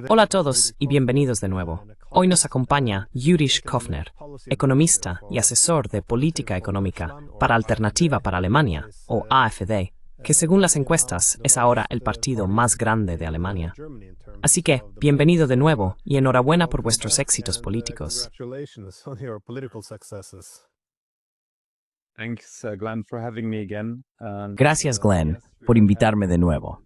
Hola a todos y bienvenidos de nuevo. Hoy nos acompaña Yurish Kofner, economista y asesor de política económica para Alternativa para Alemania, o AfD, que según las encuestas es ahora el partido más grande de Alemania. Así que, bienvenido de nuevo y enhorabuena por vuestros éxitos políticos. Gracias, Glenn, por invitarme de nuevo.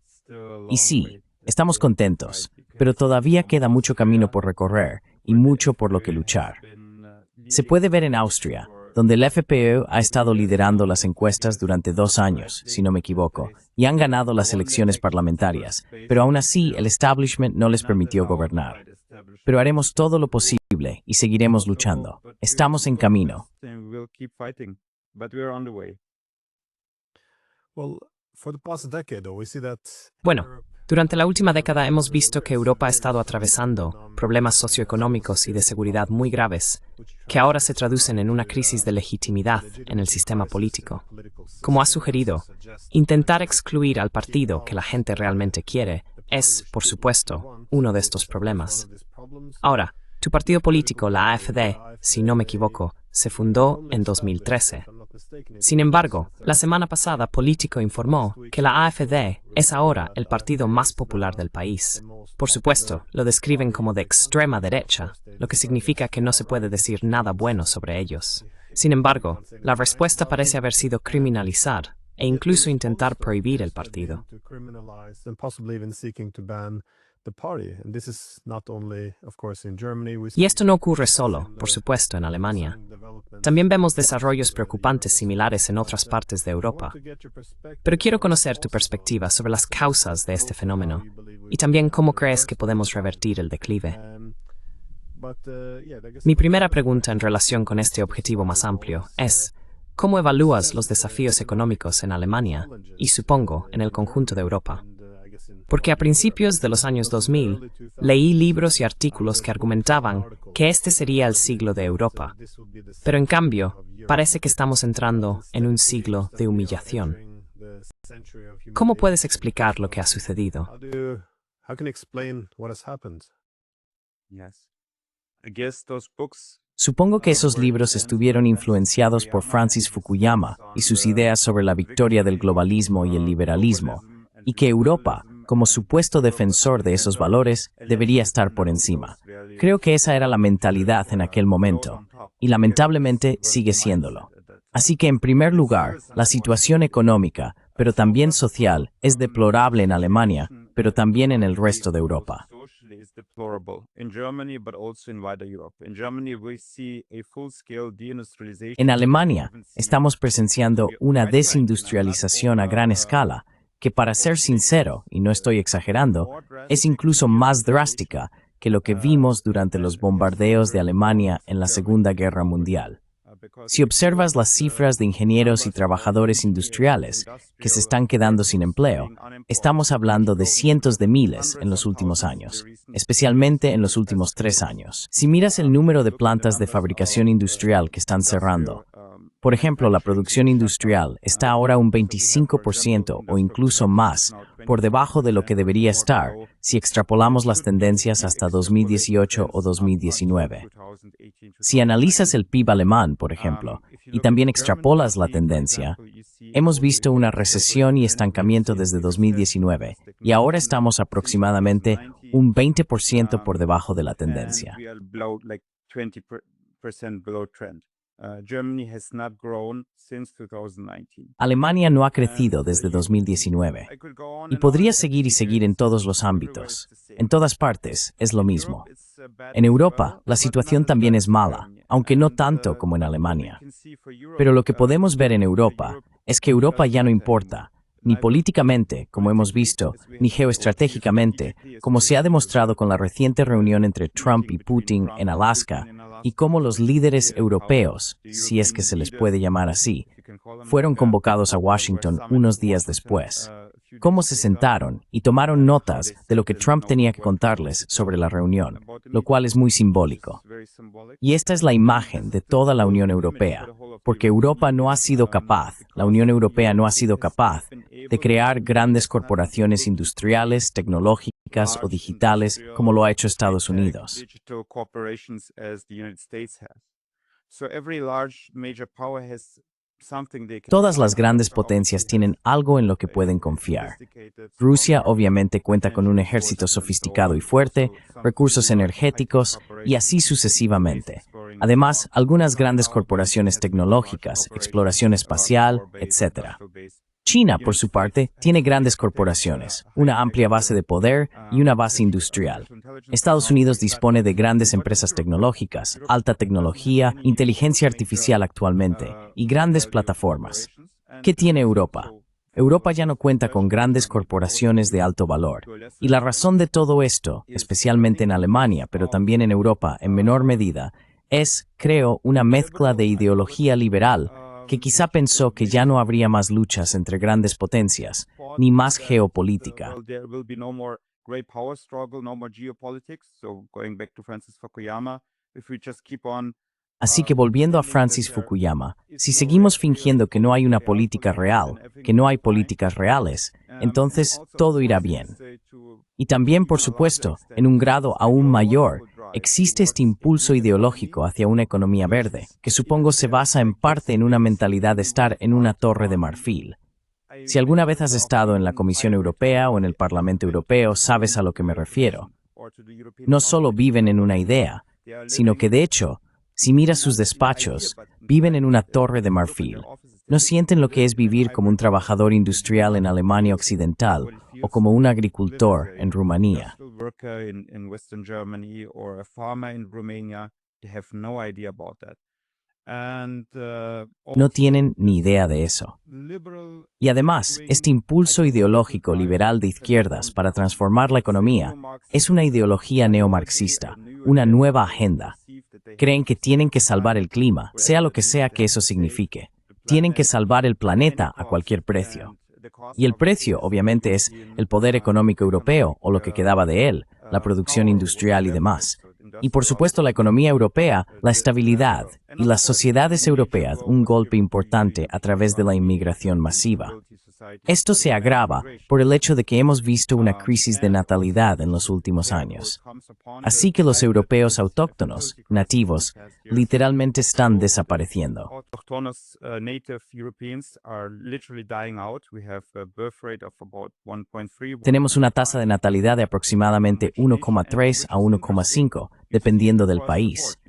Y sí, estamos contentos, pero todavía queda mucho camino por recorrer y mucho por lo que luchar. Se puede ver en Austria, donde el FPÖ ha estado liderando las encuestas durante 2 años, si no me equivoco, y han ganado las elecciones parlamentarias, pero aún así el establishment no les permitió gobernar. Pero haremos todo lo posible y seguiremos luchando. Estamos en camino. Bueno, durante la última década hemos visto que Europa ha estado atravesando problemas socioeconómicos y de seguridad muy graves, que ahora se traducen en una crisis de legitimidad en el sistema político. Como ha sugerido, intentar excluir al partido que la gente realmente quiere es, por supuesto, uno de estos problemas. Ahora, tu partido político, la AfD, si no me equivoco, se fundó en 2013. Sin embargo, la semana pasada Político informó que la AfD es ahora el partido más popular del país. Por supuesto, lo describen como de extrema derecha, lo que significa que no se puede decir nada bueno sobre ellos. Sin embargo, la respuesta parece haber sido criminalizar e incluso intentar prohibir el partido. Y esto no ocurre solo, por supuesto, en Alemania. También vemos desarrollos preocupantes similares en otras partes de Europa. Pero quiero conocer tu perspectiva sobre las causas de este fenómeno y también cómo crees que podemos revertir el declive. Mi primera pregunta en relación con este objetivo más amplio es: ¿cómo evalúas los desafíos económicos en Alemania y, supongo, en el conjunto de Europa? Porque a principios de los años 2000 leí libros y artículos que argumentaban que este sería el siglo de Europa. Pero en cambio, parece que estamos entrando en un siglo de humillación. ¿Cómo puedes explicar lo que ha sucedido? Supongo que esos libros estuvieron influenciados por Francis Fukuyama y sus ideas sobre la victoria del globalismo y el liberalismo, y que Europa, como supuesto defensor de esos valores, debería estar por encima. Creo que esa era la mentalidad en aquel momento, y lamentablemente sigue siéndolo. Así que, en primer lugar, la situación económica, pero también social, es deplorable en Alemania, pero también en el resto de Europa. En Alemania, estamos presenciando una desindustrialización a gran escala, que, para ser sincero, y no estoy exagerando, es incluso más drástica que lo que vimos durante los bombardeos de Alemania en la Segunda Guerra Mundial. Si observas las cifras de ingenieros y trabajadores industriales que se están quedando sin empleo, estamos hablando de cientos de miles en los últimos años, especialmente en los últimos 3 años. Si miras el número de plantas de fabricación industrial que están cerrando, por ejemplo, la producción industrial está ahora un 25% o incluso más por debajo de lo que debería estar si extrapolamos las tendencias hasta 2018 o 2019. Si analizas el PIB alemán, por ejemplo, y también extrapolas la tendencia, hemos visto una recesión y estancamiento desde 2019 y ahora estamos aproximadamente un 20% por debajo de la tendencia. Alemania no ha crecido desde 2019 y podría seguir y seguir en todos los ámbitos. En todas partes es lo mismo. En Europa, la situación también es mala, aunque no tanto como en Alemania. Pero lo que podemos ver en Europa es que Europa ya no importa, ni políticamente, como hemos visto, ni geoestratégicamente, como se ha demostrado con la reciente reunión entre Trump y Putin en Alaska, y cómo los líderes europeos, si es que se les puede llamar así, fueron convocados a Washington unos días después. Cómo se sentaron y tomaron notas de lo que Trump tenía que contarles sobre la reunión, lo cual es muy simbólico. Y esta es la imagen de toda la Unión Europea, porque Europa no ha sido capaz, la Unión Europea no ha sido capaz de crear grandes corporaciones industriales, tecnológicas o digitales como lo ha hecho Estados Unidos. Todas las grandes potencias tienen algo en lo que pueden confiar. Rusia obviamente cuenta con un ejército sofisticado y fuerte, recursos energéticos y así sucesivamente. Además, algunas grandes corporaciones tecnológicas, exploración espacial, etc. China, por su parte, tiene grandes corporaciones, una amplia base de poder y una base industrial. Estados Unidos dispone de grandes empresas tecnológicas, alta tecnología, inteligencia artificial actualmente y grandes plataformas. ¿Qué tiene Europa? Europa ya no cuenta con grandes corporaciones de alto valor. Y la razón de todo esto, especialmente en Alemania, pero también en Europa en menor medida, es, creo, una mezcla de ideología liberal que quizá pensó que ya no habría más luchas entre grandes potencias, ni más geopolítica. Así que volviendo a Francis Fukuyama, si seguimos fingiendo que no hay una política real, que no hay políticas reales, entonces todo irá bien. Y también, por supuesto, en un grado aún mayor, existe este impulso ideológico hacia una economía verde, que supongo se basa en parte en una mentalidad de estar en una torre de marfil. Si alguna vez has estado en la Comisión Europea o en el Parlamento Europeo, sabes a lo que me refiero. No solo viven en una idea, sino que de hecho, si miras sus despachos, viven en una torre de marfil. No sienten lo que es vivir como un trabajador industrial en Alemania Occidental o como un agricultor en Rumanía. No tienen ni idea de eso. Y además, este impulso ideológico liberal de izquierdas para transformar la economía es una ideología neomarxista, una nueva agenda. Creen que tienen que salvar el clima, sea lo que sea que eso signifique. Tienen que salvar el planeta a cualquier precio. Y el precio, obviamente, es el poder económico europeo o lo que quedaba de él, la producción industrial y demás. Y por supuesto la economía europea, la estabilidad y las sociedades europeas un golpe importante a través de la inmigración masiva. Esto se agrava por el hecho de que hemos visto una crisis de natalidad en los últimos años. Así que los europeos autóctonos, nativos, literalmente están desapareciendo. Tenemos una tasa de natalidad de aproximadamente 1,3 a 1,5, dependiendo del país.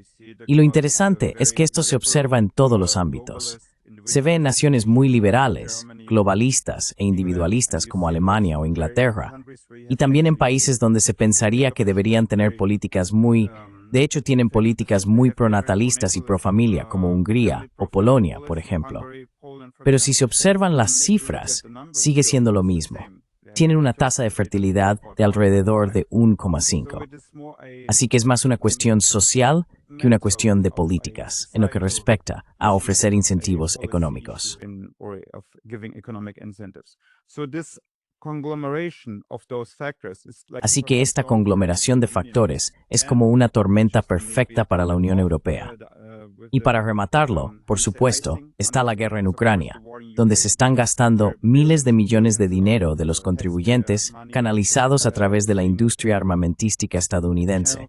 Y lo interesante es que esto se observa en todos los ámbitos. Se ve en naciones muy liberales, globalistas e individualistas como Alemania o Inglaterra, y también en países donde se pensaría que deberían tener políticas de hecho tienen políticas muy pronatalistas y profamilia como Hungría o Polonia, por ejemplo. Pero si se observan las cifras, sigue siendo lo mismo. Tienen una tasa de fertilidad de alrededor de 1,5. Así que es más una cuestión social que una cuestión de políticas, en lo que respecta a ofrecer incentivos económicos. Así que esta conglomeración de factores es como una tormenta perfecta para la Unión Europea. Y para rematarlo, por supuesto, está la guerra en Ucrania, donde se están gastando miles de millones de dinero de los contribuyentes canalizados a través de la industria armamentística estadounidense.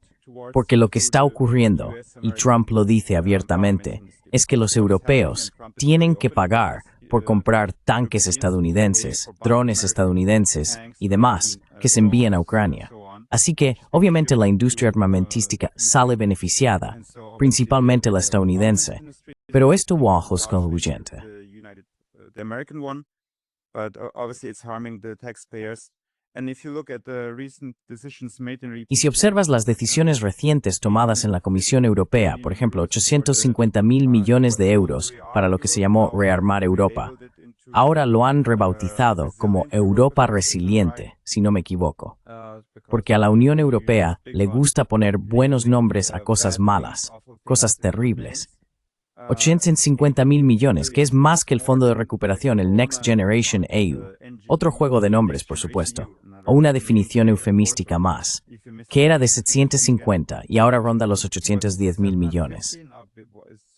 Porque lo que está ocurriendo, y Trump lo dice abiertamente, es que los europeos tienen que pagar por comprar tanques estadounidenses, drones estadounidenses y demás que se envían a Ucrania. Así que, obviamente, la industria armamentística sale beneficiada, principalmente la estadounidense, pero esto bajo es concluyente. Y si observas las decisiones recientes tomadas en la Comisión Europea, por ejemplo, 850.000 millones de euros para lo que se llamó Rearmar Europa, ahora lo han rebautizado como Europa Resiliente, si no me equivoco. Porque a la Unión Europea le gusta poner buenos nombres a cosas malas, cosas terribles. 850.000 millones, que es más que el Fondo de Recuperación, el Next Generation EU. Otro juego de nombres, por supuesto, o una definición eufemística más, que era de 750 y ahora ronda los 810.000 millones.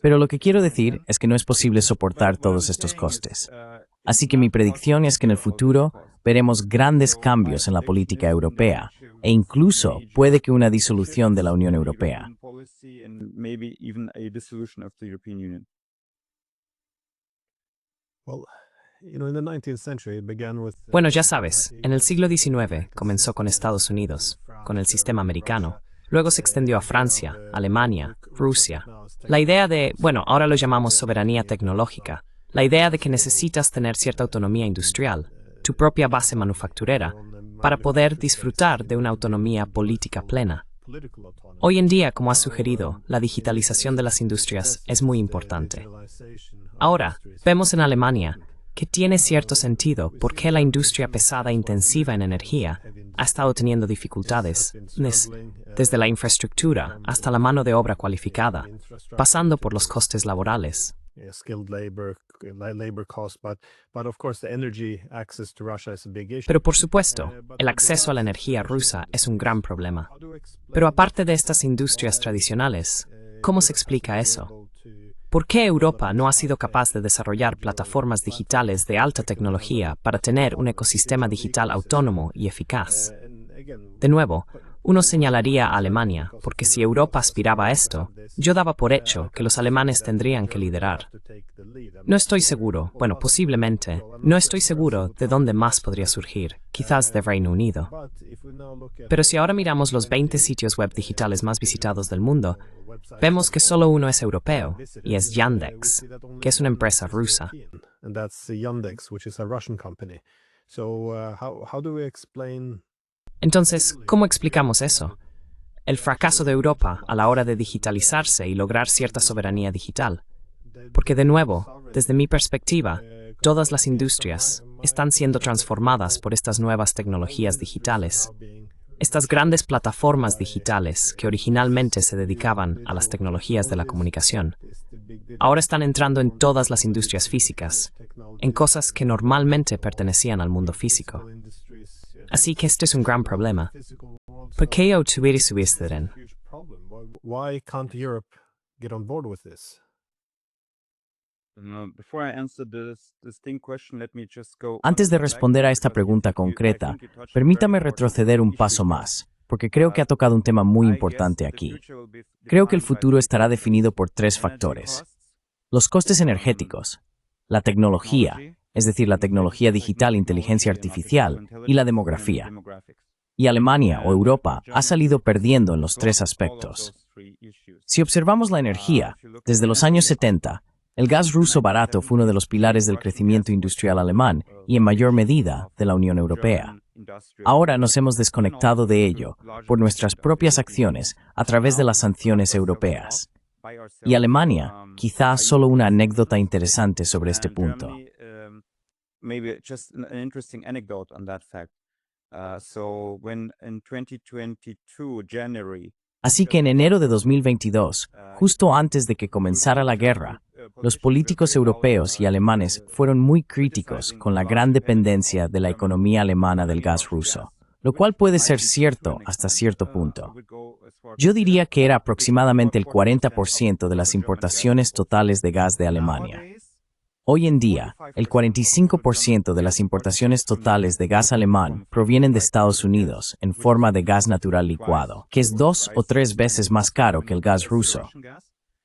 Pero lo que quiero decir es que no es posible soportar todos estos costes. Así que mi predicción es que en el futuro veremos grandes cambios en la política europea e incluso puede que una disolución de la Unión Europea. Bueno, ya sabes, en el siglo XIX comenzó con Estados Unidos, con el sistema americano. Luego se extendió a Francia, Alemania, Rusia. La idea de, bueno, ahora lo llamamos soberanía tecnológica, la idea de que necesitas tener cierta autonomía industrial, tu propia base manufacturera, para poder disfrutar de una autonomía política plena. Hoy en día, como has sugerido, la digitalización de las industrias es muy importante. Ahora, vemos en Alemania que tiene cierto sentido porque la industria pesada intensiva en energía ha estado teniendo dificultades, desde la infraestructura hasta la mano de obra cualificada, pasando por los costes laborales. Pero por supuesto, el acceso a la energía rusa es un gran problema. Pero aparte de estas industrias tradicionales, ¿cómo se explica eso? ¿Por qué Europa no ha sido capaz de desarrollar plataformas digitales de alta tecnología para tener un ecosistema digital autónomo y eficaz? De nuevo, uno señalaría a Alemania, porque si Europa aspiraba a esto, yo daba por hecho que los alemanes tendrían que liderar. No estoy seguro, bueno, posiblemente, no estoy seguro de dónde más podría surgir, quizás de Reino Unido. Pero si ahora miramos los 20 sitios web digitales más visitados del mundo, vemos que solo uno es europeo, y es Yandex, que es una empresa rusa. Entonces, ¿cómo explicamos eso? El fracaso de Europa a la hora de digitalizarse y lograr cierta soberanía digital. Porque de nuevo, desde mi perspectiva, todas las industrias están siendo transformadas por estas nuevas tecnologías digitales. Estas grandes plataformas digitales que originalmente se dedicaban a las tecnologías de la comunicación, ahora están entrando en todas las industrias físicas, en cosas que normalmente pertenecían al mundo físico. Así que este es un gran problema. ¿Por qué subir? Antes de responder a esta pregunta concreta, permítame retroceder un paso más, porque creo que ha tocado un tema muy importante aquí. Creo que el futuro estará definido por tres factores: los costes energéticos, la tecnología, es decir, la tecnología digital, inteligencia artificial, y la demografía. Y Alemania o Europa ha salido perdiendo en los tres aspectos. Si observamos la energía, desde los años 70, el gas ruso barato fue uno de los pilares del crecimiento industrial alemán y en mayor medida de la Unión Europea. Ahora nos hemos desconectado de ello por nuestras propias acciones a través de las sanciones europeas. Y Alemania, quizá solo una anécdota interesante sobre este punto. Así que en enero de 2022, justo antes de que comenzara la guerra, los políticos europeos y alemanes fueron muy críticos con la gran dependencia de la economía alemana del gas ruso, lo cual puede ser cierto hasta cierto punto. Yo diría que era aproximadamente el 40% de las importaciones totales de gas de Alemania. Hoy en día, el 45% de las importaciones totales de gas alemán provienen de Estados Unidos en forma de gas natural licuado, que es 2 o 3 veces más caro que el gas ruso.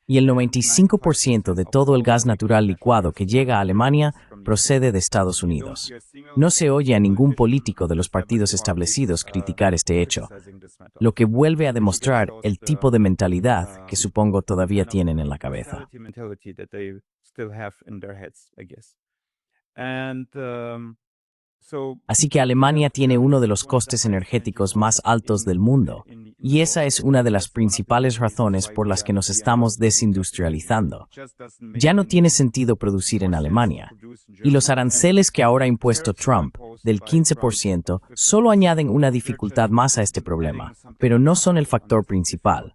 Y el 95% de todo el gas natural licuado que llega a Alemania procede de Estados Unidos. No se oye a ningún político de los partidos establecidos criticar este hecho, lo que vuelve a demostrar el tipo de mentalidad que supongo todavía tienen en la cabeza. Así que Alemania tiene uno de los costes energéticos más altos del mundo, y esa es una de las principales razones por las que nos estamos desindustrializando. Ya no tiene sentido producir en Alemania, y los aranceles que ahora ha impuesto Trump, del 15%, solo añaden una dificultad más a este problema, pero no son el factor principal.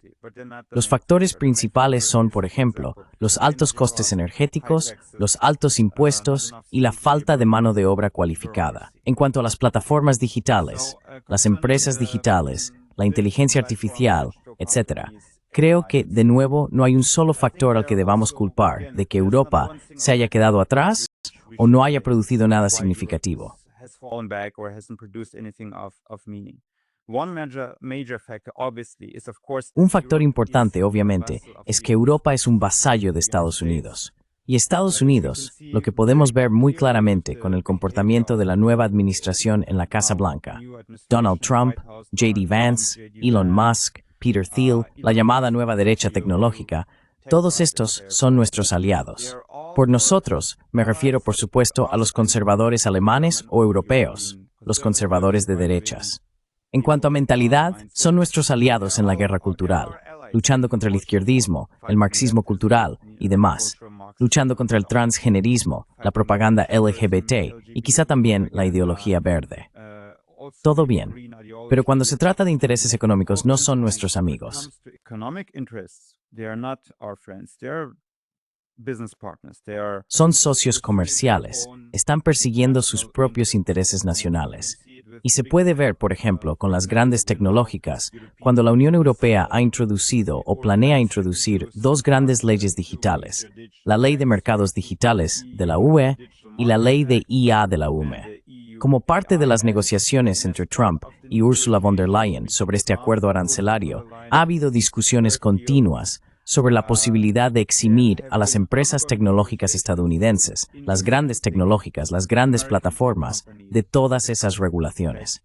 Los factores principales son, por ejemplo, los altos costes energéticos, los altos impuestos y la falta de mano de obra cualificada. En cuanto a las plataformas digitales, las empresas digitales, la inteligencia artificial, etc., Creo que, de nuevo, no hay un solo factor al que debamos culpar de que Europa se haya quedado atrás o no haya producido nada significativo. Un factor importante, obviamente, es que Europa es un vasallo de Estados Unidos. Y Estados Unidos, lo que podemos ver muy claramente con el comportamiento de la nueva administración en la Casa Blanca, Donald Trump, J.D. Vance, Elon Musk, Peter Thiel, la llamada nueva derecha tecnológica, todos estos son nuestros aliados. Por nosotros, me refiero por supuesto a los conservadores alemanes o europeos, los conservadores de derechas. En cuanto a mentalidad, son nuestros aliados en la guerra cultural, luchando contra el izquierdismo, el marxismo cultural y demás, luchando contra el transgenerismo, la propaganda LGBT y quizá también la ideología verde. Todo bien, pero cuando se trata de intereses económicos no son nuestros amigos. Son socios comerciales, están persiguiendo sus propios intereses nacionales. Y se puede ver, por ejemplo, con las grandes tecnológicas, cuando la Unión Europea ha introducido o planea introducir dos grandes leyes digitales, la Ley de Mercados Digitales de la UE y la Ley de IA de la UE. Como parte de las negociaciones entre Trump y Ursula von der Leyen sobre este acuerdo arancelario, ha habido discusiones continuas sobre la posibilidad de eximir a las empresas tecnológicas estadounidenses, las grandes tecnológicas, las grandes plataformas, de todas esas regulaciones.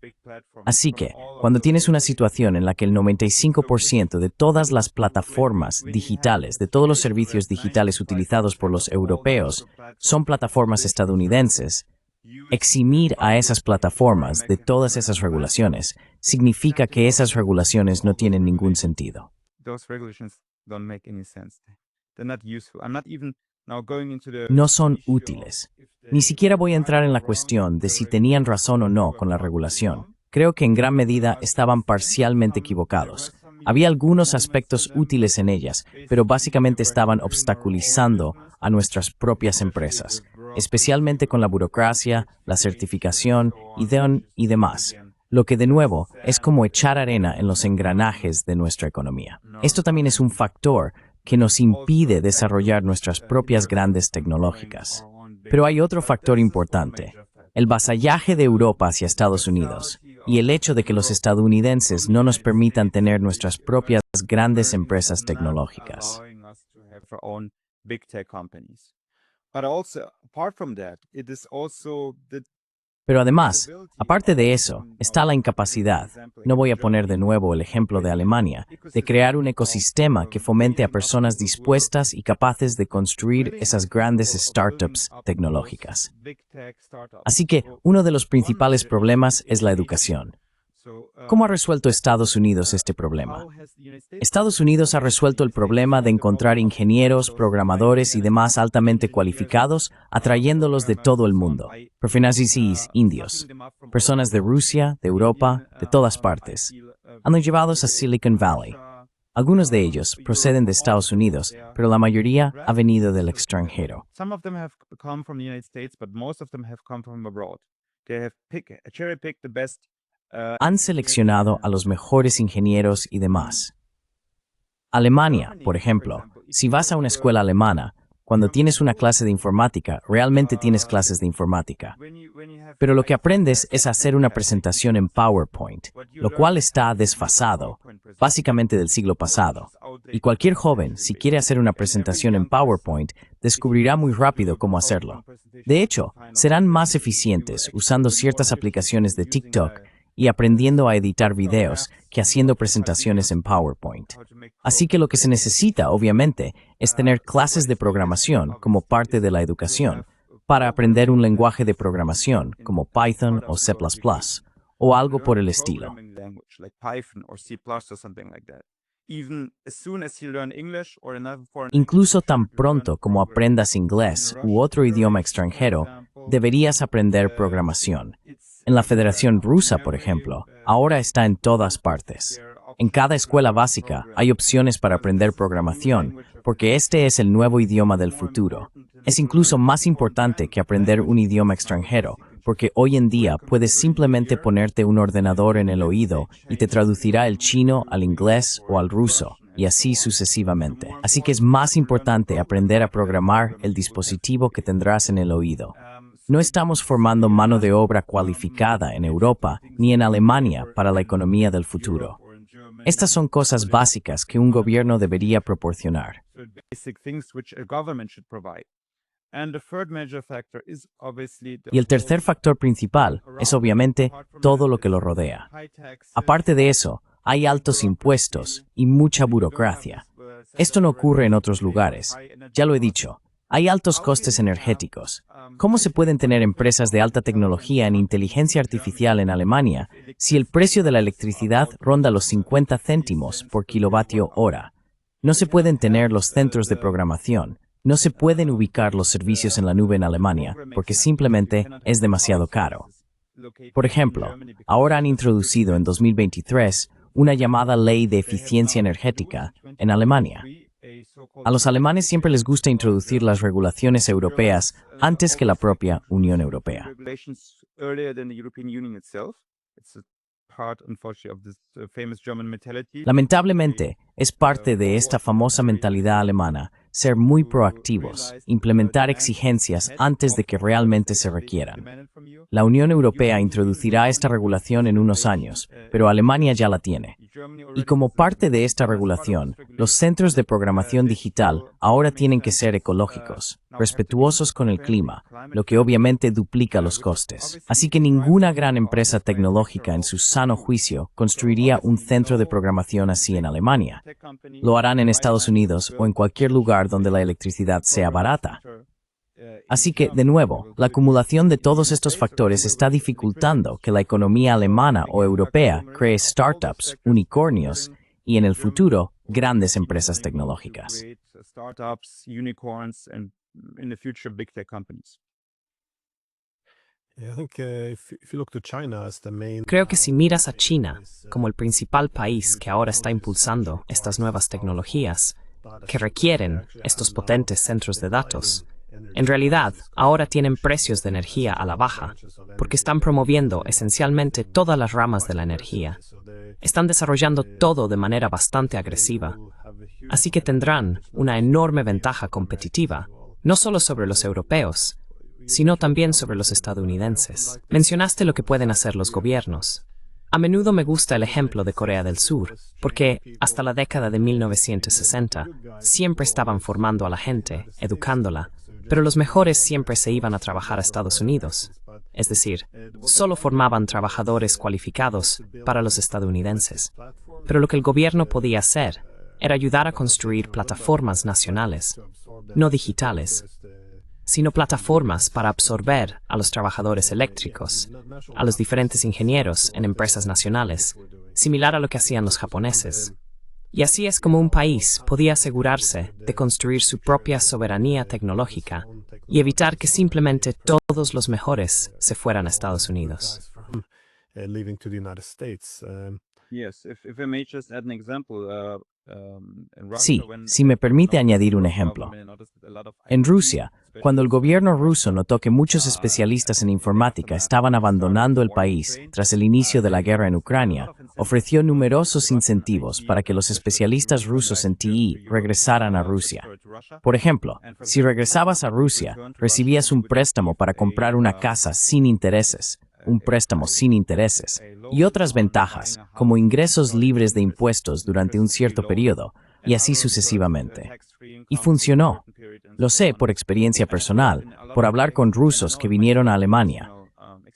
Así que, cuando tienes una situación en la que el 95% de todas las plataformas digitales, de todos los servicios digitales utilizados por los europeos, son plataformas estadounidenses, eximir a esas plataformas de todas esas regulaciones significa que esas regulaciones no tienen ningún sentido. No son útiles. Ni siquiera voy a entrar en la cuestión de si tenían razón o no con la regulación. Creo que en gran medida estaban parcialmente equivocados. Había algunos aspectos útiles en ellas, pero básicamente estaban obstaculizando a nuestras propias empresas, especialmente con la burocracia, la certificación y demás. Lo que de nuevo es como echar arena en los engranajes de nuestra economía. Esto también es un factor que nos impide desarrollar nuestras propias grandes tecnológicas. Pero hay otro factor importante, el vasallaje de Europa hacia Estados Unidos y el hecho de que los estadounidenses no nos permitan tener nuestras propias grandes empresas tecnológicas. Pero además, aparte de eso, está la incapacidad, no voy a poner de nuevo el ejemplo de Alemania, de crear un ecosistema que fomente a personas dispuestas y capaces de construir esas grandes startups tecnológicas. Así que uno de los principales problemas es la educación. ¿Cómo ha resuelto Estados Unidos este problema? Estados Unidos ha resuelto el problema de encontrar ingenieros, programadores y demás altamente cualificados, atrayéndolos de todo el mundo. Profesionales indios, personas de Rusia, de Europa, de todas partes. Han llevados a Silicon Valley. Algunos de ellos proceden de Estados Unidos, pero la mayoría ha venido del extranjero. Han seleccionado a los mejores ingenieros y demás. Alemania, por ejemplo, si vas a una escuela alemana, cuando tienes una clase de informática, realmente tienes clases de informática. Pero lo que aprendes es hacer una presentación en PowerPoint, lo cual está desfasado, básicamente del siglo pasado. Y cualquier joven, si quiere hacer una presentación en PowerPoint, descubrirá muy rápido cómo hacerlo. De hecho, serán más eficientes usando ciertas aplicaciones de TikTok y aprendiendo a editar videos que haciendo presentaciones en PowerPoint. Así que lo que se necesita, obviamente, es tener clases de programación como parte de la educación, para aprender un lenguaje de programación como Python o C++, o algo por el estilo. Incluso tan pronto como aprendas inglés u otro idioma extranjero, deberías aprender programación. En la Federación Rusa, por ejemplo, ahora está en todas partes. En cada escuela básica hay opciones para aprender programación, porque este es el nuevo idioma del futuro. Es incluso más importante que aprender un idioma extranjero, porque hoy en día puedes simplemente ponerte un ordenador en el oído y te traducirá el chino al inglés o al ruso, y así sucesivamente. Así que es más importante aprender a programar el dispositivo que tendrás en el oído. No estamos formando mano de obra cualificada en Europa ni en Alemania para la economía del futuro. Estas son cosas básicas que un gobierno debería proporcionar. Y el tercer factor principal es obviamente todo lo que lo rodea. Aparte de eso, hay altos impuestos y mucha burocracia. Esto no ocurre en otros lugares. Ya lo he dicho, hay altos costes energéticos. ¿Cómo se pueden tener empresas de alta tecnología en inteligencia artificial en Alemania si el precio de la electricidad ronda los 50 céntimos por kilovatio hora? No se pueden tener los centros de programación. No se pueden ubicar los servicios en la nube en Alemania porque simplemente es demasiado caro. Por ejemplo, ahora han introducido en 2023 una llamada Ley de Eficiencia Energética en Alemania. A los alemanes siempre les gusta introducir las regulaciones europeas antes que la propia Unión Europea. Lamentablemente, es parte de esta famosa mentalidad alemana ser muy proactivos, implementar exigencias antes de que realmente se requieran. La Unión Europea introducirá esta regulación en unos años, pero Alemania ya la tiene. Y como parte de esta regulación, los centros de programación digital ahora tienen que ser ecológicos, respetuosos con el clima, lo que obviamente duplica los costes. Así que ninguna gran empresa tecnológica en su sano juicio construiría un centro de programación así en Alemania. Lo harán en Estados Unidos o en cualquier lugar donde la electricidad sea barata. Así que, de nuevo, la acumulación de todos estos factores está dificultando que la economía alemana o europea cree startups, unicornios y, en el futuro, grandes empresas tecnológicas. Creo que si miras a China como el principal país que ahora está impulsando estas nuevas tecnologías que requieren estos potentes centros de datos, en realidad ahora tienen precios de energía a la baja porque están promoviendo esencialmente todas las ramas de la energía. Están desarrollando todo de manera bastante agresiva, así que tendrán una enorme ventaja competitiva, no solo sobre los europeos, sino también sobre los estadounidenses. Mencionaste lo que pueden hacer los gobiernos. A menudo me gusta el ejemplo de Corea del Sur, porque hasta la década de 1960 siempre estaban formando a la gente, educándola, pero los mejores siempre se iban a trabajar a Estados Unidos. Es decir, solo formaban trabajadores cualificados para los estadounidenses. Pero lo que el gobierno podía hacer era ayudar a construir plataformas nacionales, no digitales, sino plataformas para absorber a los trabajadores eléctricos, a los diferentes ingenieros en empresas nacionales, similar a lo que hacían los japoneses. Y así es como un país podía asegurarse de construir su propia soberanía tecnológica y evitar que simplemente todos los mejores se fueran a Estados Unidos. Sí, si me permite añadir un ejemplo. En Rusia, cuando el gobierno ruso notó que muchos especialistas en informática estaban abandonando el país tras el inicio de la guerra en Ucrania, ofreció numerosos incentivos para que los especialistas rusos en TI regresaran a Rusia. Por ejemplo, si regresabas a Rusia, recibías un préstamo para comprar una casa sin intereses, y otras ventajas, como ingresos libres de impuestos durante un cierto periodo, y así sucesivamente. Y funcionó. Lo sé por experiencia personal, por hablar con rusos que vinieron a Alemania.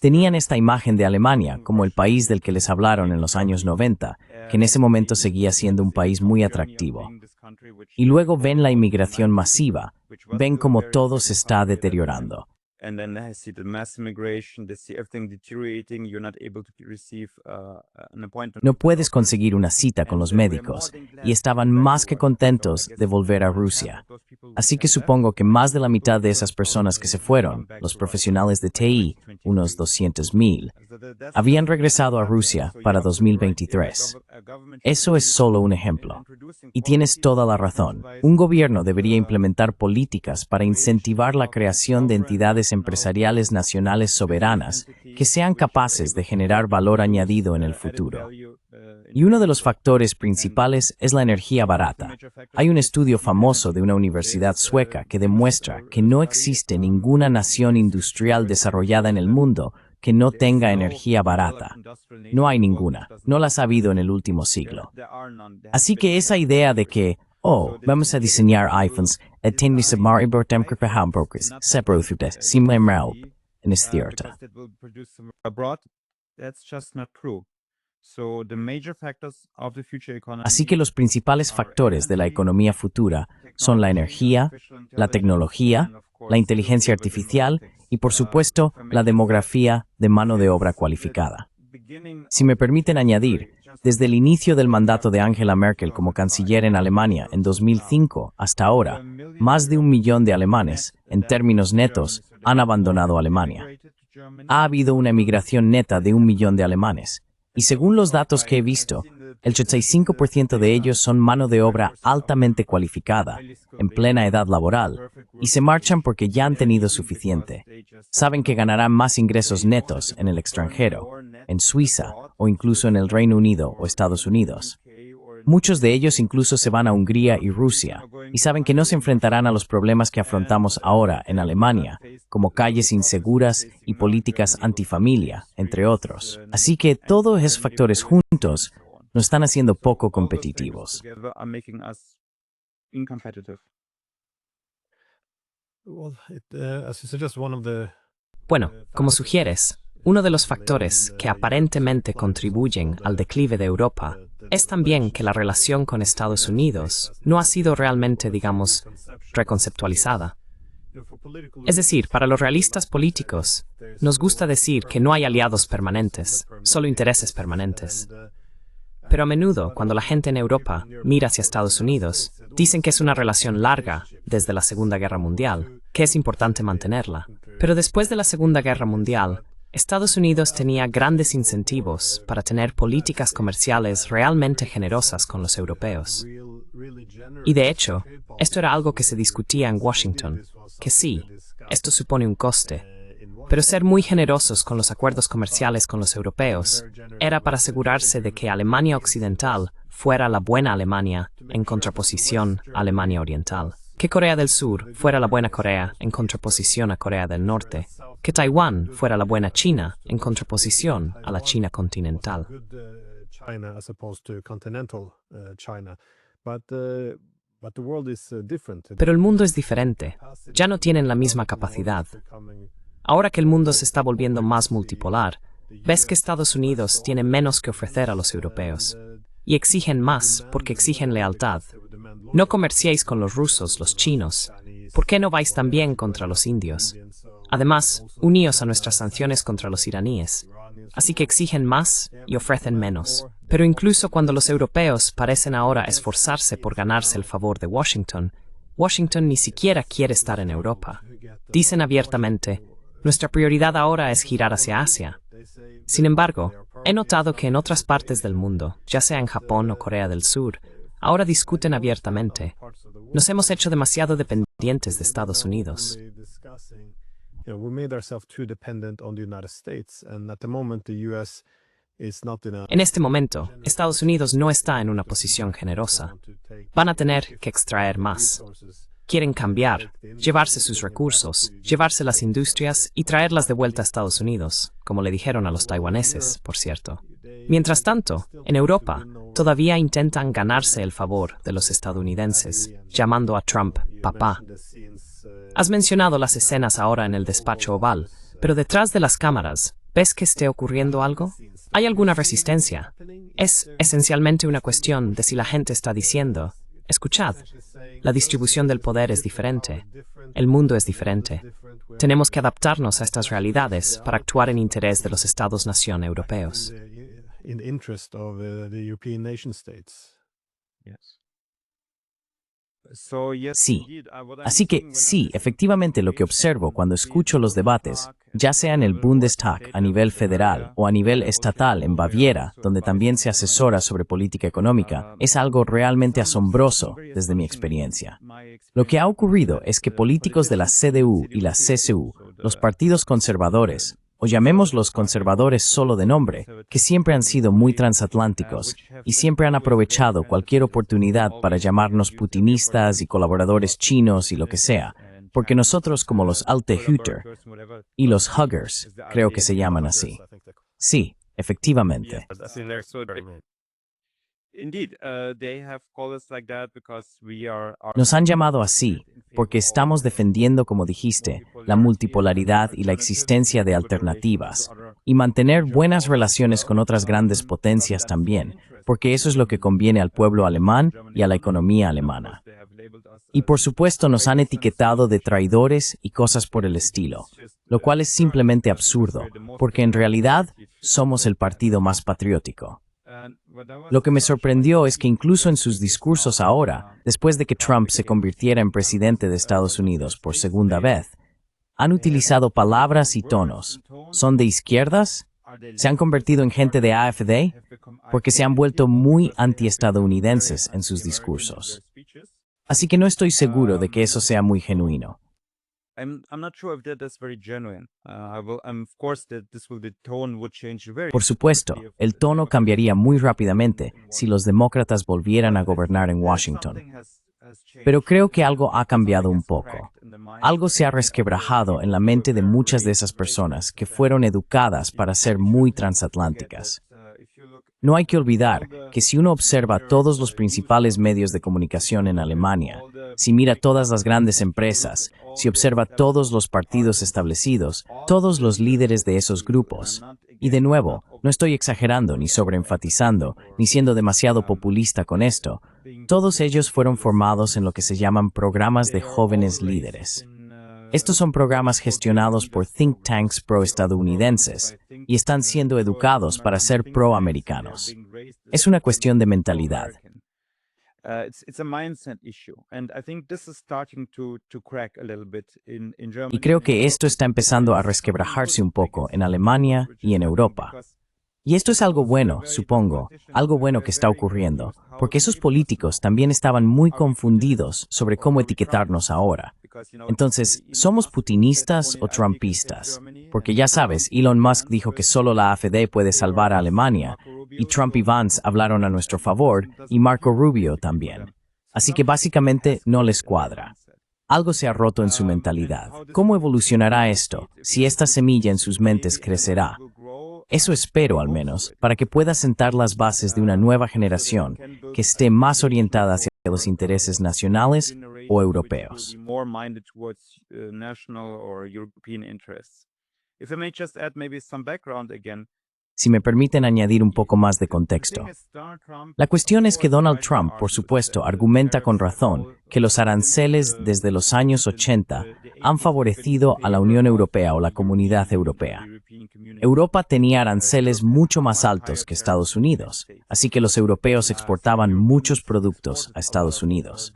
Tenían esta imagen de Alemania como el país del que les hablaron en los años 90, que en ese momento seguía siendo un país muy atractivo. Y luego ven la inmigración masiva, ven cómo todo se está deteriorando. No puedes conseguir una cita con los médicos y estaban más que contentos de volver a Rusia. Así que supongo que más de la mitad de esas personas que se fueron, los profesionales de TI, unos 200,000, habían regresado a Rusia para 2023. Eso es solo un ejemplo. Y tienes toda la razón. Un gobierno debería implementar políticas para incentivar la creación de entidades empresariales nacionales soberanas que sean capaces de generar valor añadido en el futuro. Y uno de los factores principales es la energía barata. Hay un estudio famoso de una universidad sueca que demuestra que no existe ninguna nación industrial desarrollada en el mundo que no tenga energía barata. No hay ninguna, no las ha habido en el último siglo. Así que esa idea de que, vamos a diseñar iPhones, no es cierta. Así que los principales factores de la economía futura son la energía, la tecnología, la inteligencia artificial y, por supuesto, la demografía de mano de obra cualificada. Si me permiten añadir, desde el inicio del mandato de Angela Merkel como canciller en Alemania en 2005 hasta ahora, más de 1 millón de alemanes, en términos netos, han abandonado Alemania. Ha habido una emigración neta de 1 millón de alemanes. Y según los datos que he visto, el 85% de ellos son mano de obra altamente cualificada, en plena edad laboral, y se marchan porque ya han tenido suficiente. Saben que ganarán más ingresos netos en el extranjero, en Suiza o incluso en el Reino Unido o Estados Unidos. Muchos de ellos incluso se van a Hungría y Rusia, y saben que no se enfrentarán a los problemas que afrontamos ahora en Alemania, como calles inseguras y políticas antifamilia, entre otros. Así que todos esos factores juntos nos están haciendo poco competitivos. Bueno, como sugieres, uno de los factores que aparentemente contribuyen al declive de Europa es también que la relación con Estados Unidos no ha sido realmente, digamos, reconceptualizada. Es decir, para los realistas políticos, nos gusta decir que no hay aliados permanentes, solo intereses permanentes. Pero a menudo, cuando la gente en Europa mira hacia Estados Unidos, dicen que es una relación larga desde la Segunda Guerra Mundial, que es importante mantenerla. Pero después de la Segunda Guerra Mundial, Estados Unidos tenía grandes incentivos para tener políticas comerciales realmente generosas con los europeos. Y de hecho, esto era algo que se discutía en Washington, que sí, esto supone un coste, pero ser muy generosos con los acuerdos comerciales con los europeos era para asegurarse de que Alemania Occidental fuera la buena Alemania en contraposición a Alemania Oriental, que Corea del Sur fuera la buena Corea en contraposición a Corea del Norte, que Taiwán fuera la buena China en contraposición a la China continental. Pero el mundo es diferente. Ya no tienen la misma capacidad. Ahora que el mundo se está volviendo más multipolar, ves que Estados Unidos tiene menos que ofrecer a los europeos. Y exigen más porque exigen lealtad. No comerciéis con los rusos, los chinos. ¿Por qué no vais también contra los indios? Además, uníos a nuestras sanciones contra los iraníes. Así que exigen más y ofrecen menos. Pero incluso cuando los europeos parecen ahora esforzarse por ganarse el favor de Washington, Washington ni siquiera quiere estar en Europa. Dicen abiertamente, nuestra prioridad ahora es girar hacia Asia. Sin embargo, he notado que en otras partes del mundo, ya sea en Japón o Corea del Sur, ahora discuten abiertamente. Nos hemos hecho demasiado dependientes de Estados Unidos. En este momento, Estados Unidos no está en una posición generosa. Van a tener que extraer más. Quieren cambiar, llevarse sus recursos, llevarse las industrias y traerlas de vuelta a Estados Unidos, como le dijeron a los taiwaneses, por cierto. Mientras tanto, en Europa, todavía intentan ganarse el favor de los estadounidenses, llamando a Trump papá. Has mencionado las escenas ahora en el despacho oval, pero detrás de las cámaras, ¿ves que esté ocurriendo algo? ¿Hay alguna resistencia? Es esencialmente una cuestión de si la gente está diciendo, escuchad, la distribución del poder es diferente, el mundo es diferente. Tenemos que adaptarnos a estas realidades para actuar en interés de los Estados-nación europeos. Sí. Así que sí, efectivamente lo que observo cuando escucho los debates, ya sea en el Bundestag a nivel federal o a nivel estatal en Baviera, donde también se asesora sobre política económica, es algo realmente asombroso desde mi experiencia. Lo que ha ocurrido es que políticos de la CDU y la CSU, los partidos conservadores, o llamémoslos conservadores solo de nombre, que siempre han sido muy transatlánticos y siempre han aprovechado cualquier oportunidad para llamarnos putinistas y colaboradores chinos y lo que sea, porque nosotros como los Alte Hüter y los Huggers, creo que se llaman así. Sí, efectivamente. Nos han llamado así porque estamos defendiendo, como dijiste, la multipolaridad y la existencia de alternativas, y mantener buenas relaciones con otras grandes potencias también, porque eso es lo que conviene al pueblo alemán y a la economía alemana. Y por supuesto nos han etiquetado de traidores y cosas por el estilo, lo cual es simplemente absurdo, porque en realidad somos el partido más patriótico. Lo que me sorprendió es que incluso en sus discursos ahora, después de que Trump se convirtiera en presidente de Estados Unidos por segunda vez, han utilizado palabras y tonos. ¿Son de izquierdas? ¿Se han convertido en gente de AfD? Porque se han vuelto muy antiestadounidenses en sus discursos. Así que no estoy seguro de que eso sea muy genuino. Por supuesto, el tono cambiaría muy rápidamente si los demócratas volvieran a gobernar en Washington. Pero creo que algo ha cambiado un poco. Algo se ha resquebrajado en la mente de muchas de esas personas que fueron educadas para ser muy transatlánticas. No hay que olvidar que si uno observa todos los principales medios de comunicación en Alemania, si mira todas las grandes empresas, si observa todos los partidos establecidos, todos los líderes de esos grupos, y de nuevo, no estoy exagerando ni sobreenfatizando, ni siendo demasiado populista con esto, todos ellos fueron formados en lo que se llaman programas de jóvenes líderes. Estos son programas gestionados por think tanks pro-estadounidenses y están siendo educados para ser pro-americanos. Es una cuestión de mentalidad. Y creo que esto está empezando a resquebrajarse un poco en Alemania y en Europa. Y esto es algo bueno, supongo, algo bueno que está ocurriendo, porque esos políticos también estaban muy confundidos sobre cómo etiquetarnos ahora. Entonces, ¿somos putinistas o trumpistas? Porque ya sabes, Elon Musk dijo que solo la AfD puede salvar a Alemania, y Trump y Vance hablaron a nuestro favor, y Marco Rubio también. Así que básicamente no les cuadra. Algo se ha roto en su mentalidad. ¿Cómo evolucionará esto? Si esta semilla en sus mentes crecerá. Eso espero al menos, para que pueda sentar las bases de una nueva generación que esté más orientada hacia los intereses nacionales o europeos. Si me permiten añadir un poco más de contexto. La cuestión es que Donald Trump, por supuesto, argumenta con razón que los aranceles desde los años 80 han favorecido a la Unión Europea o la Comunidad Europea. Europa tenía aranceles mucho más altos que Estados Unidos, así que los europeos exportaban muchos productos a Estados Unidos.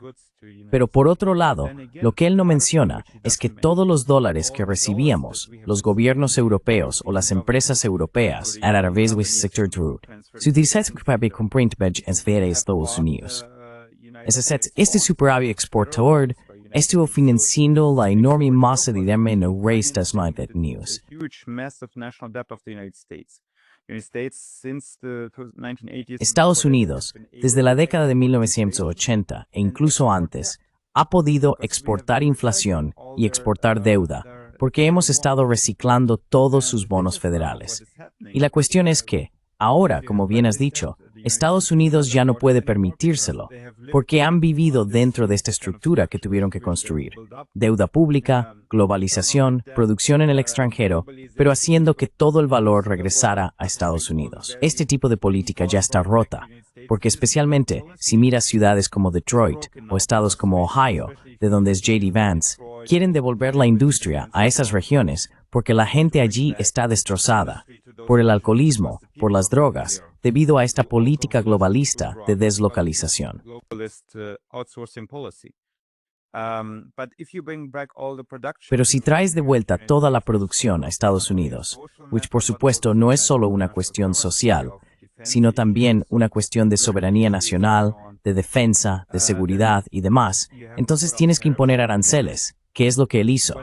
Pero por otro lado, lo que él no menciona es que todos los dólares que recibíamos, los gobiernos europeos o las empresas europeas, a través del sector trade, se utilizaban para comprar en Estados Unidos. Este superávit exportador estuvo financiando la enorme masa de dinero en el resto de los Estados Unidos. Estados Unidos, desde la década de 1980 e incluso antes, ha podido exportar inflación y exportar deuda porque hemos estado reciclando todos sus bonos federales. Y la cuestión es que, ahora, como bien has dicho, Estados Unidos ya no puede permitírselo, porque han vivido dentro de esta estructura que tuvieron que construir. Deuda pública, globalización, producción en el extranjero, pero haciendo que todo el valor regresara a Estados Unidos. Este tipo de política ya está rota, porque especialmente si miras ciudades como Detroit o estados como Ohio, de donde es J.D. Vance, quieren devolver la industria a esas regiones porque la gente allí está destrozada por el alcoholismo, por las drogas, debido a esta política globalista de deslocalización. Pero si traes de vuelta toda la producción a Estados Unidos, which por supuesto no es solo una cuestión social, sino también una cuestión de soberanía nacional, de defensa, de seguridad y demás, entonces tienes que imponer aranceles, que es lo que él hizo.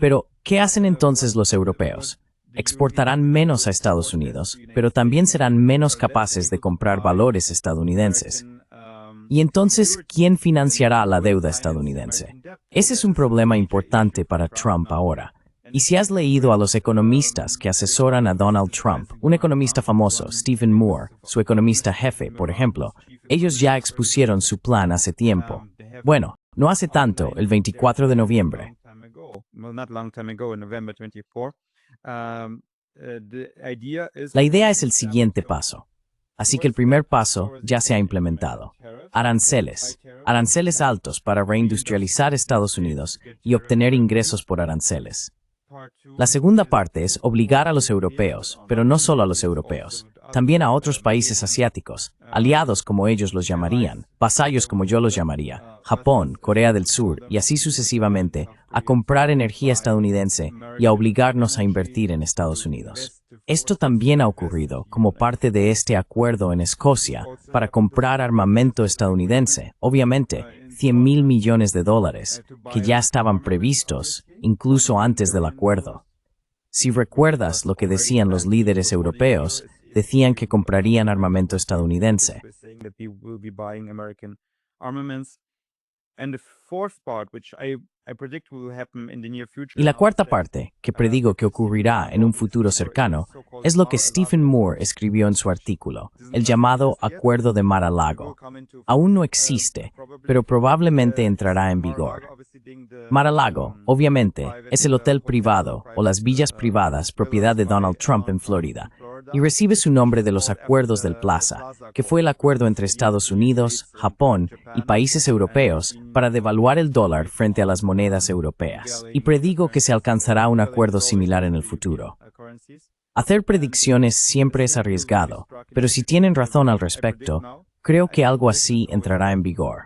Pero, ¿qué hacen entonces los europeos? exportarán menos a Estados Unidos, pero también serán menos capaces de comprar valores estadounidenses. Y entonces, ¿quién financiará la deuda estadounidense? Ese es un problema importante para Trump ahora. Y si has leído a los economistas que asesoran a Donald Trump, un economista famoso, Stephen Moore, su economista jefe, por ejemplo, ellos ya expusieron su plan hace tiempo. Bueno, no hace tanto, el 24 de noviembre. La idea es el siguiente paso. Así que el primer paso ya se ha implementado. Aranceles. Aranceles altos para reindustrializar Estados Unidos y obtener ingresos por aranceles. La segunda parte es obligar a los europeos, pero no solo a los europeos, también a otros países asiáticos, aliados como ellos los llamarían, vasallos como yo los llamaría, Japón, Corea del Sur y así sucesivamente, a comprar energía estadounidense y a obligarnos a invertir en Estados Unidos. Esto también ha ocurrido como parte de este acuerdo en Escocia para comprar armamento estadounidense, obviamente, $100,000 millones, que ya estaban previstos incluso antes del acuerdo. Si recuerdas lo que decían los líderes europeos, decían que comprarían armamento estadounidense. Y la cuarta parte, que predigo que ocurrirá en un futuro cercano, es lo que Stephen Moore escribió en su artículo, el llamado Acuerdo de Mar-a-Lago. Aún no existe, pero probablemente entrará en vigor. Mar-a-Lago, obviamente, es el hotel privado o las villas privadas propiedad de Donald Trump en Florida, y recibe su nombre de los Acuerdos del Plaza, que fue el acuerdo entre Estados Unidos, Japón y países europeos para devaluar el dólar frente a las monedas europeas. Y predigo que se alcanzará un acuerdo similar en el futuro. Hacer predicciones siempre es arriesgado, pero si tienen razón al respecto, creo que algo así entrará en vigor.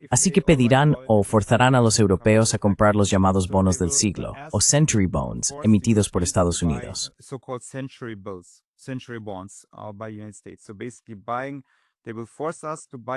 Así que pedirán o forzarán a los europeos a comprar los llamados bonos del siglo, o Century Bonds, emitidos por Estados Unidos.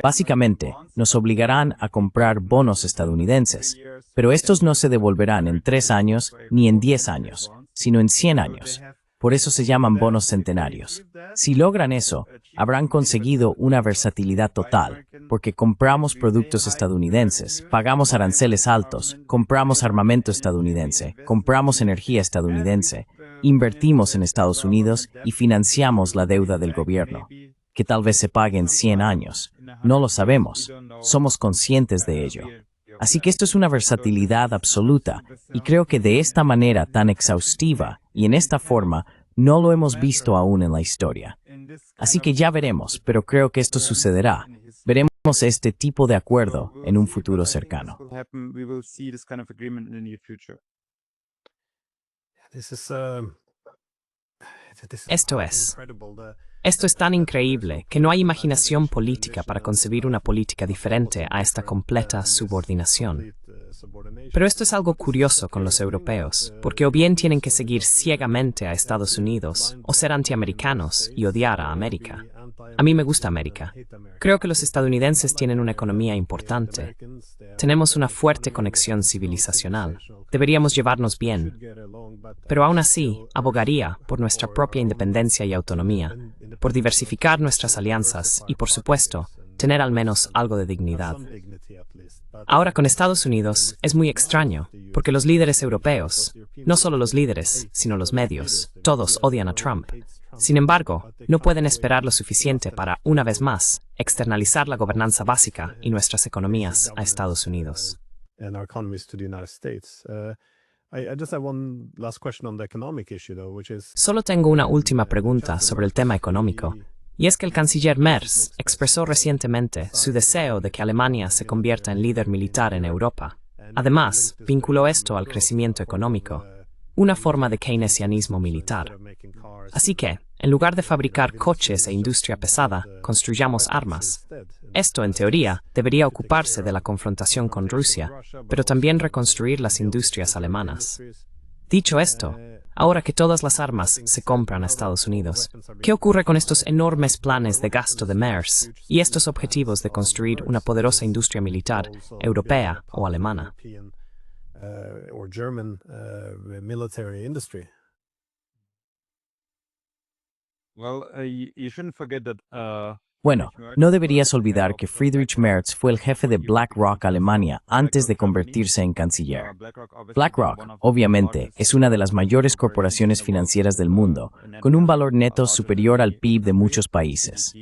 Básicamente, nos obligarán a comprar bonos estadounidenses, pero estos no se devolverán en 3 años ni en 10 años, sino en 100 años. Por eso se llaman bonos centenarios. Si logran eso, habrán conseguido una versatilidad total, porque compramos productos estadounidenses, pagamos aranceles altos, compramos armamento estadounidense, compramos energía estadounidense, invertimos en Estados Unidos y financiamos la deuda del gobierno, que tal vez se pague en 100 años. No lo sabemos, somos conscientes de ello. Así que esto es una versatilidad absoluta, y creo que de esta manera tan exhaustiva y en esta forma no lo hemos visto aún en la historia. Así que ya veremos, pero creo que esto sucederá. Veremos este tipo de acuerdo en un futuro cercano. Esto es tan increíble que no hay imaginación política para concebir una política diferente a esta completa subordinación. Pero esto es algo curioso con los europeos, porque o bien tienen que seguir ciegamente a Estados Unidos, o ser antiamericanos y odiar a América. A mí me gusta América. Creo que los estadounidenses tienen una economía importante. Tenemos una fuerte conexión civilizacional. Deberíamos llevarnos bien. Pero aún así, abogaría por nuestra propia independencia y autonomía, por diversificar nuestras alianzas y, por supuesto, tener al menos algo de dignidad. Ahora con Estados Unidos es muy extraño, porque los líderes europeos, no solo los líderes, sino los medios, todos odian a Trump. Sin embargo, no pueden esperar lo suficiente para, una vez más, externalizar la gobernanza básica y nuestras economías a Estados Unidos. Solo tengo una última pregunta sobre el tema económico, y es que el canciller Merz expresó recientemente su deseo de que Alemania se convierta en líder militar en Europa. Además, vinculó esto al crecimiento económico, una forma de keynesianismo militar. Así que, en lugar de fabricar coches e industria pesada, construyamos armas. Esto, en teoría, debería ocuparse de la confrontación con Rusia, pero también reconstruir las industrias alemanas. Dicho esto, ahora que todas las armas se compran a Estados Unidos, ¿qué ocurre con estos enormes planes de gasto de Merz y estos objetivos de construir una poderosa industria militar europea o alemana? Bueno, no deberías olvidar que Friedrich Merz fue el jefe de BlackRock Alemania antes de convertirse en canciller. BlackRock, obviamente, es una de las mayores corporaciones financieras del mundo, con un valor neto superior al PIB de muchos países.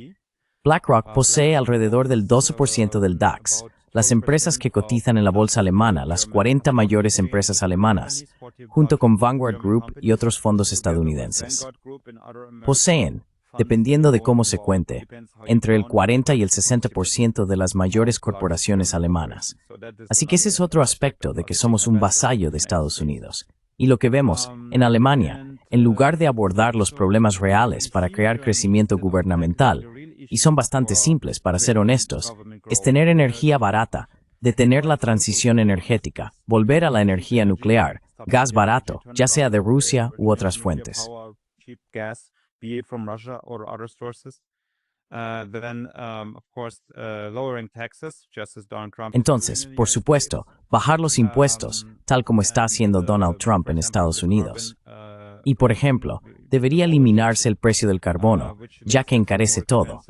BlackRock posee alrededor del 12% del DAX, las empresas que cotizan en la bolsa alemana, las 40 mayores empresas alemanas, junto con Vanguard Group y otros fondos estadounidenses. Poseen, dependiendo de cómo se cuente, entre el 40 y el 60% de las mayores corporaciones alemanas. Así que ese es otro aspecto de que somos un vasallo de Estados Unidos. Y lo que vemos en Alemania, en lugar de abordar los problemas reales para crear crecimiento gubernamental, y son bastante simples para ser honestos, es tener energía barata, detener la transición energética, volver a la energía nuclear, gas barato, ya sea de Rusia u otras fuentes. Entonces, por supuesto, bajar los impuestos, tal como está haciendo Donald Trump en Estados Unidos. Y, por ejemplo, debería eliminarse el precio del carbono, ya que encarece todo.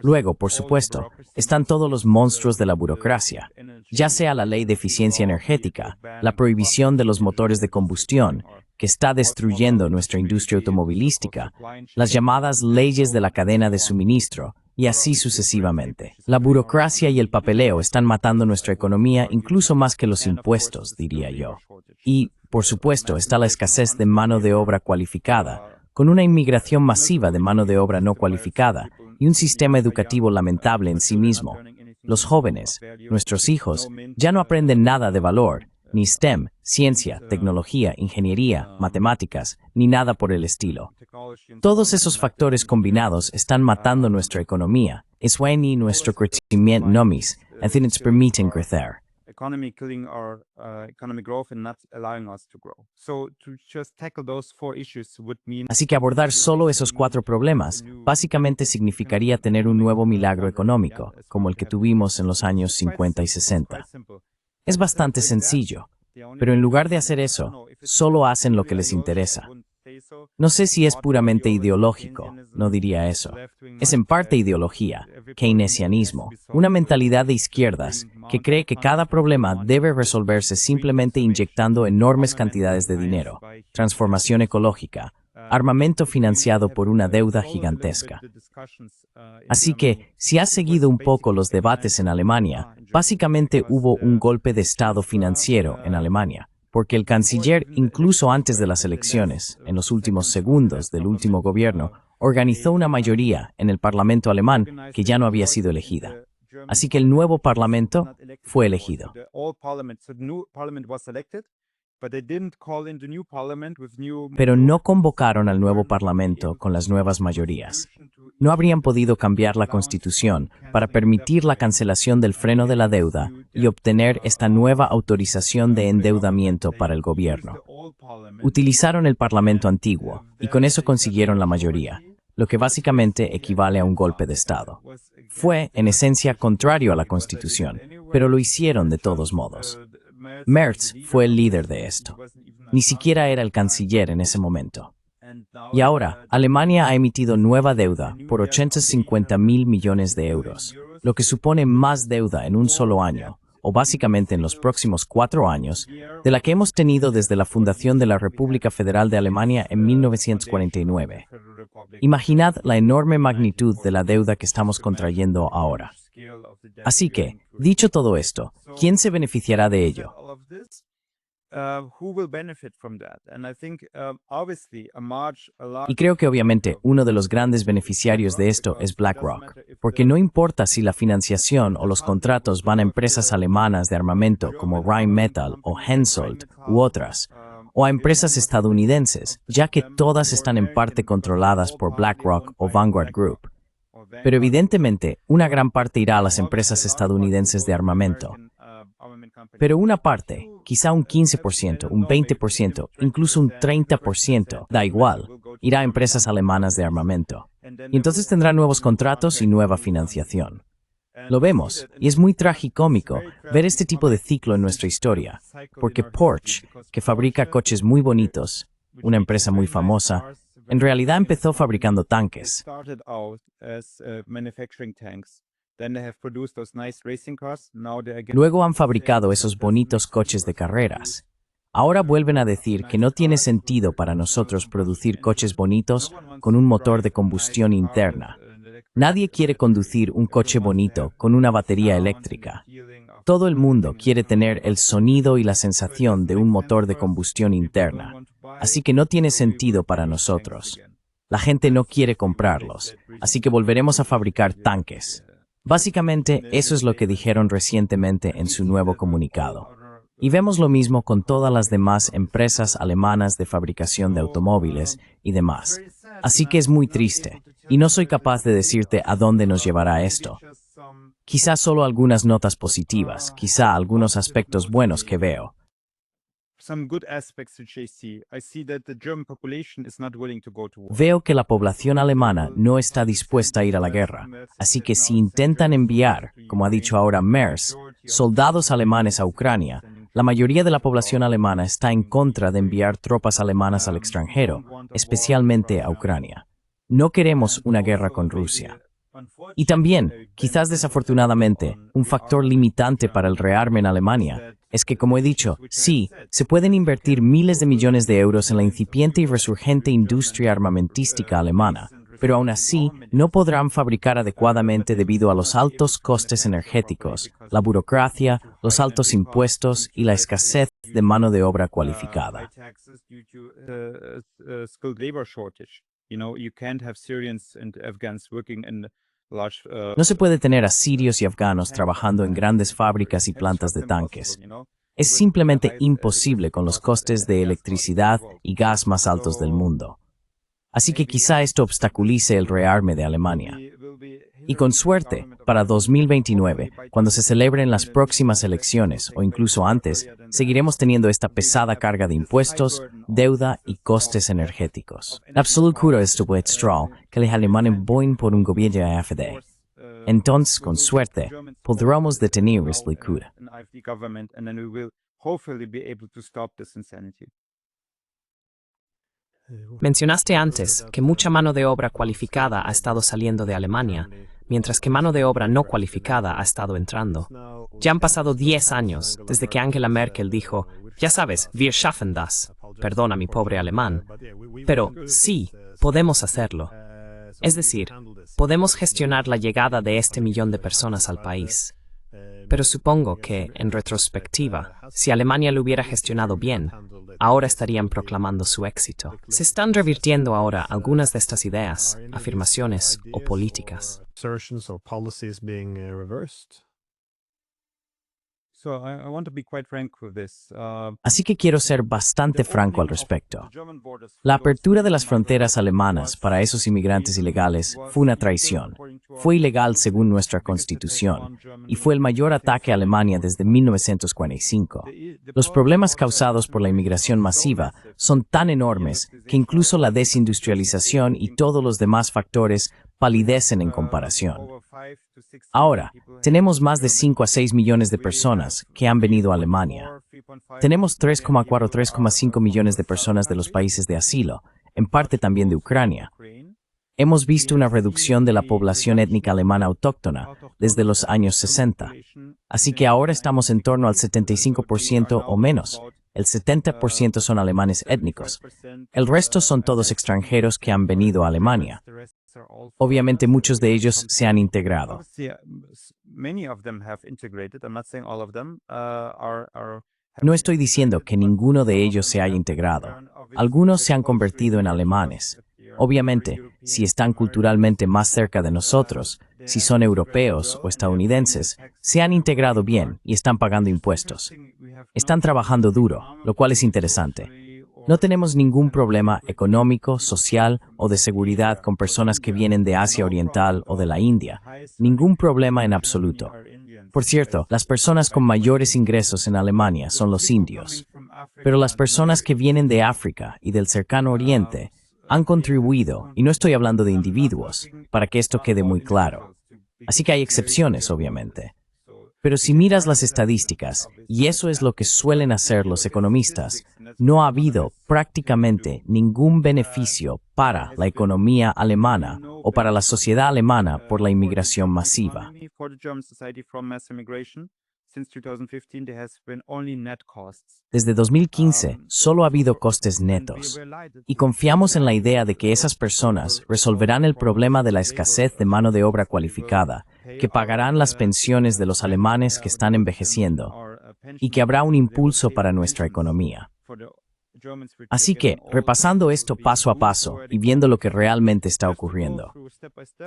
Luego, por supuesto, están todos los monstruos de la burocracia, ya sea la ley de eficiencia energética, la prohibición de los motores de combustión, que está destruyendo nuestra industria automovilística, las llamadas leyes de la cadena de suministro, y así sucesivamente. La burocracia y el papeleo están matando nuestra economía incluso más que los impuestos, diría yo. Y, por supuesto, está la escasez de mano de obra cualificada, con una inmigración masiva de mano de obra no cualificada y un sistema educativo lamentable en sí mismo. Los jóvenes, nuestros hijos, ya no aprenden nada de valor, ni STEM, ciencia, tecnología, ingeniería, matemáticas, ni nada por el estilo. Todos esos factores combinados están matando nuestra economía, y nuestro crecimiento no nos permiten crecer. Así que abordar solo esos 4 problemas básicamente significaría tener un nuevo milagro económico, como el que tuvimos en los años 50 y 60. Es bastante sencillo, pero en lugar de hacer eso, solo hacen lo que les interesa. No sé si es puramente ideológico, no diría eso. Es en parte ideología, keynesianismo, una mentalidad de izquierdas que cree que cada problema debe resolverse simplemente inyectando enormes cantidades de dinero, transformación ecológica, armamento financiado por una deuda gigantesca. Así que, si has seguido un poco los debates en Alemania, básicamente hubo un golpe de Estado financiero en Alemania, porque el canciller, incluso antes de las elecciones, en los últimos segundos del último gobierno, organizó una mayoría en el Parlamento alemán que ya no había sido elegida. Así que el nuevo Parlamento fue elegido. Pero no convocaron al nuevo Parlamento con las nuevas mayorías. No habrían podido cambiar la Constitución para permitir la cancelación del freno de la deuda y obtener esta nueva autorización de endeudamiento para el gobierno. Utilizaron el Parlamento antiguo y con eso consiguieron la mayoría, lo que básicamente equivale a un golpe de Estado. Fue, en esencia, contrario a la Constitución, pero lo hicieron de todos modos. Merz fue el líder de esto. Ni siquiera era el canciller en ese momento. Y ahora, Alemania ha emitido nueva deuda por 850.000 millones de euros, lo que supone más deuda en un solo año, o básicamente en los próximos 4 años, de la que hemos tenido desde la fundación de la República Federal de Alemania en 1949. Imaginad la enorme magnitud de la deuda que estamos contrayendo ahora. Así que, dicho todo esto, ¿quién se beneficiará de ello? Y creo que obviamente uno de los grandes beneficiarios de esto es BlackRock, porque no importa si la financiación o los contratos van a empresas alemanas de armamento como Rheinmetall o Hensoldt u otras, o a empresas estadounidenses, ya que todas están en parte controladas por BlackRock o Vanguard Group. Pero evidentemente, una gran parte irá a las empresas estadounidenses de armamento. Pero una parte, quizá un 15%, un 20%, incluso un 30%, da igual, irá a empresas alemanas de armamento. Y entonces tendrá nuevos contratos y nueva financiación. Lo vemos, y es muy tragicómico ver este tipo de ciclo en nuestra historia, porque Porsche, que fabrica coches muy bonitos, una empresa muy famosa, En realidad empezó fabricando tanques. Luego han fabricado esos bonitos coches de carreras. Ahora vuelven a decir que no tiene sentido para nosotros producir coches bonitos con un motor de combustión interna. Nadie quiere conducir un coche bonito con una batería eléctrica. Todo el mundo quiere tener el sonido y la sensación de un motor de combustión interna. Así que no tiene sentido para nosotros. La gente no quiere comprarlos, así que volveremos a fabricar tanques. Básicamente, eso es lo que dijeron recientemente en su nuevo comunicado. Y vemos lo mismo con todas las demás empresas alemanas de fabricación de automóviles y demás. Así que es muy triste, y no soy capaz de decirte a dónde nos llevará esto. Quizá solo algunas notas positivas, quizá algunos aspectos buenos que veo. Veo que la población alemana no está dispuesta a ir a la guerra, así que si intentan enviar, como ha dicho ahora Merz, soldados alemanes a Ucrania, la mayoría de la población alemana está en contra de enviar tropas alemanas al extranjero, especialmente a Ucrania. No queremos una guerra con Rusia. Y también, quizás desafortunadamente, un factor limitante para el rearme en Alemania es que, como he dicho, sí, se pueden invertir miles de millones de euros en la incipiente y resurgente industria armamentística alemana, pero aún así no podrán fabricar adecuadamente debido a los altos costes energéticos, la burocracia, los altos impuestos y la escasez de mano de obra cualificada. No se puede tener a sirios y afganos trabajando en grandes fábricas y plantas de tanques. Es simplemente imposible con los costes de electricidad y gas más altos del mundo. Así que quizá esto obstaculice el rearme de Alemania. Y con suerte, para 2029, cuando se celebren las próximas elecciones, o incluso antes, seguiremos teniendo esta pesada carga de impuestos, deuda y costes energéticos. Absolut juro esto puede Strahl, que los alemanes voten por un gobierno AfD. Entonces, con suerte, podremos detener esta locura. Mencionaste antes que mucha mano de obra cualificada ha estado saliendo de Alemania, mientras que mano de obra no cualificada ha estado entrando. Ya han pasado 10 años desde que Angela Merkel dijo, ya sabes, wir schaffen das. Perdona mi pobre alemán. Pero sí, podemos hacerlo. Es decir, podemos gestionar la llegada de este millón de personas al país. Pero supongo que, en retrospectiva, si Alemania lo hubiera gestionado bien, ahora estarían proclamando su éxito. Se están revirtiendo ahora algunas de estas ideas, afirmaciones o políticas. Así que quiero ser bastante franco al respecto. La apertura de las fronteras alemanas para esos inmigrantes ilegales fue una traición. Fue ilegal según nuestra constitución y fue el mayor ataque a Alemania desde 1945. Los problemas causados por la inmigración masiva son tan enormes que incluso la desindustrialización y todos los demás factores palidecen en comparación. Ahora, tenemos más de 5 a 6 millones de personas que han venido a Alemania. Tenemos 3,4 a 3,5 millones de personas de los países de asilo, en parte también de Ucrania. Hemos visto una reducción de la población étnica alemana autóctona desde los años 60, así que ahora estamos en torno al 75% o menos. El 70% son alemanes étnicos. El resto son todos extranjeros que han venido a Alemania. Obviamente muchos de ellos se han integrado. No estoy diciendo que ninguno de ellos se haya integrado. Algunos se han convertido en alemanes. Obviamente, si están culturalmente más cerca de nosotros, si son europeos o estadounidenses, se han integrado bien y están pagando impuestos. Están trabajando duro, lo cual es interesante. No tenemos ningún problema económico, social o de seguridad con personas que vienen de Asia Oriental o de la India. Ningún problema en absoluto. Por cierto, las personas con mayores ingresos en Alemania son los indios. Pero las personas que vienen de África y del Cercano Oriente han contribuido, y no estoy hablando de individuos, para que esto quede muy claro. Así que hay excepciones, obviamente. Pero si miras las estadísticas, y eso es lo que suelen hacer los economistas, no ha habido prácticamente ningún beneficio para la economía alemana o para la sociedad alemana por la inmigración masiva. Desde 2015, solo ha habido costes netos. Y confiamos en la idea de que esas personas resolverán el problema de la escasez de mano de obra cualificada, que pagarán las pensiones de los alemanes que están envejeciendo, y que habrá un impulso para nuestra economía. Así que, repasando esto paso a paso y viendo lo que realmente está ocurriendo.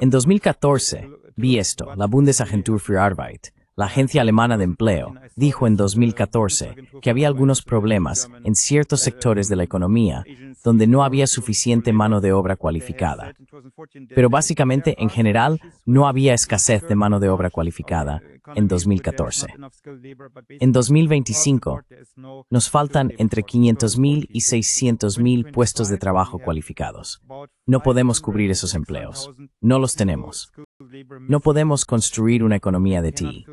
En 2014, vi esto, la Bundesagentur für Arbeit, la agencia alemana de empleo, dijo en 2014 que había algunos problemas en ciertos sectores de la economía donde no había suficiente mano de obra cualificada. Pero básicamente, en general, no había escasez de mano de obra cualificada en 2014. En 2025, nos faltan entre 500.000 y 600.000 puestos de trabajo cualificados. No podemos cubrir esos empleos. No los tenemos. No podemos construir una economía de TI.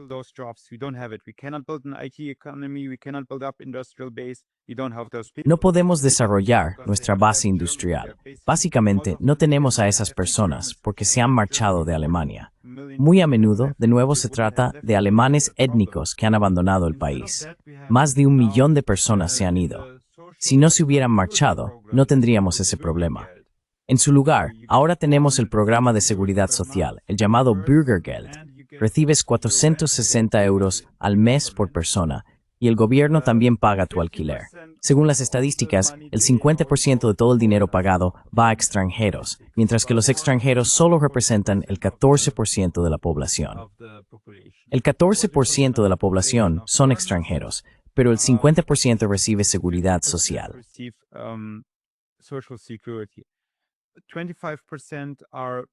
No podemos desarrollar nuestra base industrial. Básicamente, no tenemos a esas personas porque se han marchado de Alemania. Muy a menudo, de nuevo, se trata de alemanes étnicos que han abandonado el país. Más de 1 millón de personas se han ido. Si no se hubieran marchado, no tendríamos ese problema. En su lugar, ahora tenemos el programa de seguridad social, el llamado Bürgergeld. Recibes 460 euros al mes por persona y el gobierno también paga tu alquiler. Según las estadísticas, el 50% de todo el dinero pagado va a extranjeros, mientras que los extranjeros solo representan el 14% de la población. El 14% de la población son extranjeros, pero el 50% recibe seguridad social.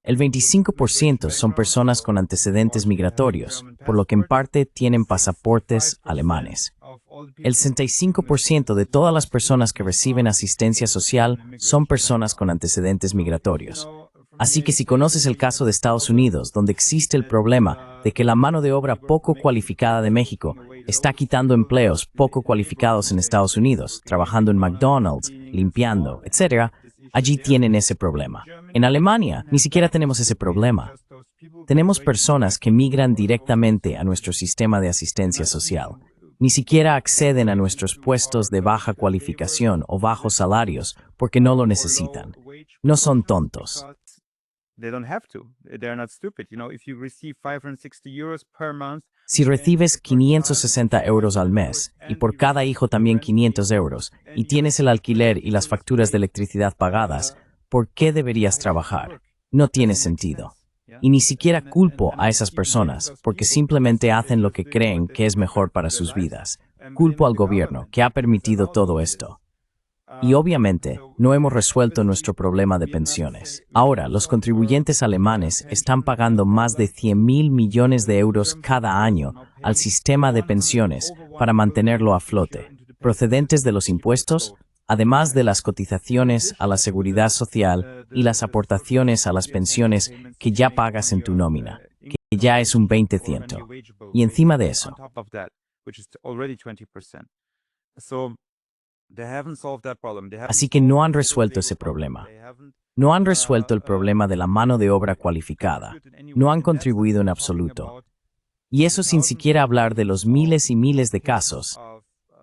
El 25% son personas con antecedentes migratorios, por lo que en parte tienen pasaportes alemanes. El 65% de todas las personas que reciben asistencia social son personas con antecedentes migratorios. Así que si conoces el caso de Estados Unidos, donde existe el problema de que la mano de obra poco cualificada de México está quitando empleos poco cualificados en Estados Unidos, trabajando en McDonald's, limpiando, etc., allí tienen ese problema. En Alemania, ni siquiera tenemos ese problema. Tenemos personas que migran directamente a nuestro sistema de asistencia social. Ni siquiera acceden a nuestros puestos de baja cualificación o bajos salarios porque no lo necesitan. No son tontos. Si recibes 560 euros al mes, y por cada hijo también 500 euros, y tienes el alquiler y las facturas de electricidad pagadas, ¿por qué deberías trabajar? No tiene sentido. Y ni siquiera culpo a esas personas, porque simplemente hacen lo que creen que es mejor para sus vidas. Culpo al gobierno, que ha permitido todo esto. Y obviamente, no hemos resuelto nuestro problema de pensiones. Ahora, los contribuyentes alemanes están pagando más de 100.000 millones de euros cada año al sistema de pensiones para mantenerlo a flote, procedentes de los impuestos, además de las cotizaciones a la seguridad social y las aportaciones a las pensiones que ya pagas en tu nómina, que ya es un 20%. Y encima de eso, así que no han resuelto ese problema. No han resuelto el problema de la mano de obra cualificada. No han contribuido en absoluto. Y eso sin siquiera hablar de los miles y miles de casos.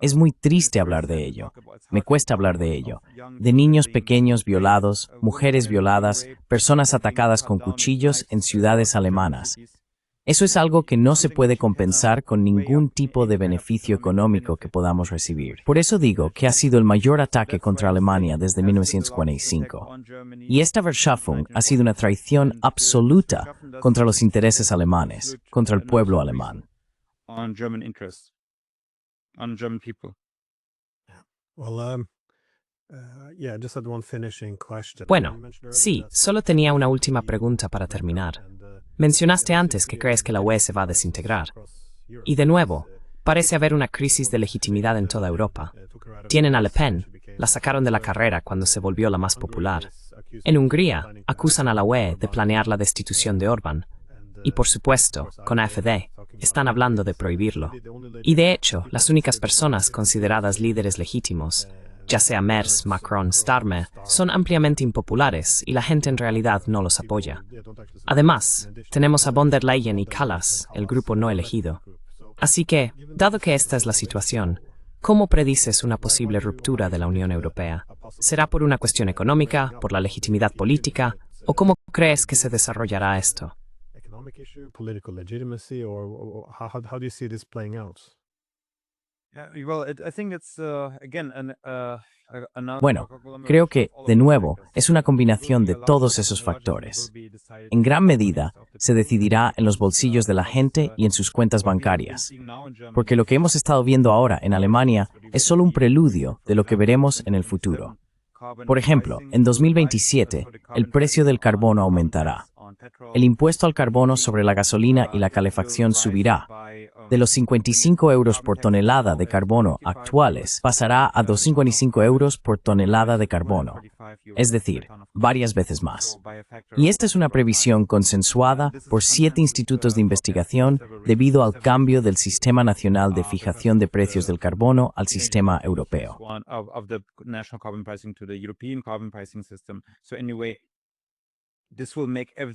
Es muy triste hablar de ello. Me cuesta hablar de ello. De niños pequeños violados, mujeres violadas, personas atacadas con cuchillos en ciudades alemanas. Eso es algo que no se puede compensar con ningún tipo de beneficio económico que podamos recibir. Por eso digo que ha sido el mayor ataque contra Alemania desde 1945. Y esta Verschaffung ha sido una traición absoluta contra los intereses alemanes, contra el pueblo alemán. Bueno, sí, solo tenía una última pregunta para terminar. Mencionaste antes que crees que la UE se va a desintegrar. Y de nuevo, parece haber una crisis de legitimidad en toda Europa. Tienen a Le Pen, la sacaron de la carrera cuando se volvió la más popular. En Hungría, acusan a la UE de planear la destitución de Orbán. Y por supuesto, con AfD, están hablando de prohibirlo. Y de hecho, las únicas personas consideradas líderes legítimos, ya sea Merz, Macron, Starmer, son ampliamente impopulares y la gente en realidad no los apoya. Además, tenemos a von der Leyen y Kallas, el grupo no elegido. Así que, dado que esta es la situación, ¿cómo predices una posible ruptura de la Unión Europea? ¿Será por una cuestión económica, por la legitimidad política, o cómo crees que se desarrollará esto? Political legitimacy, or how do you see this playing out? Bueno, creo que, de nuevo, es una combinación de todos esos factores. En gran medida, se decidirá en los bolsillos de la gente y en sus cuentas bancarias, porque lo que hemos estado viendo ahora en Alemania es solo un preludio de lo que veremos en el futuro. Por ejemplo, en 2027, el precio del carbono aumentará. El impuesto al carbono sobre la gasolina y la calefacción subirá. De los 55 euros por tonelada de carbono actuales, pasará a 255 euros por tonelada de carbono, es decir, varias veces más. Y esta es una previsión consensuada por 7 institutos de investigación debido al cambio del Sistema Nacional de Fijación de Precios del Carbono al sistema europeo.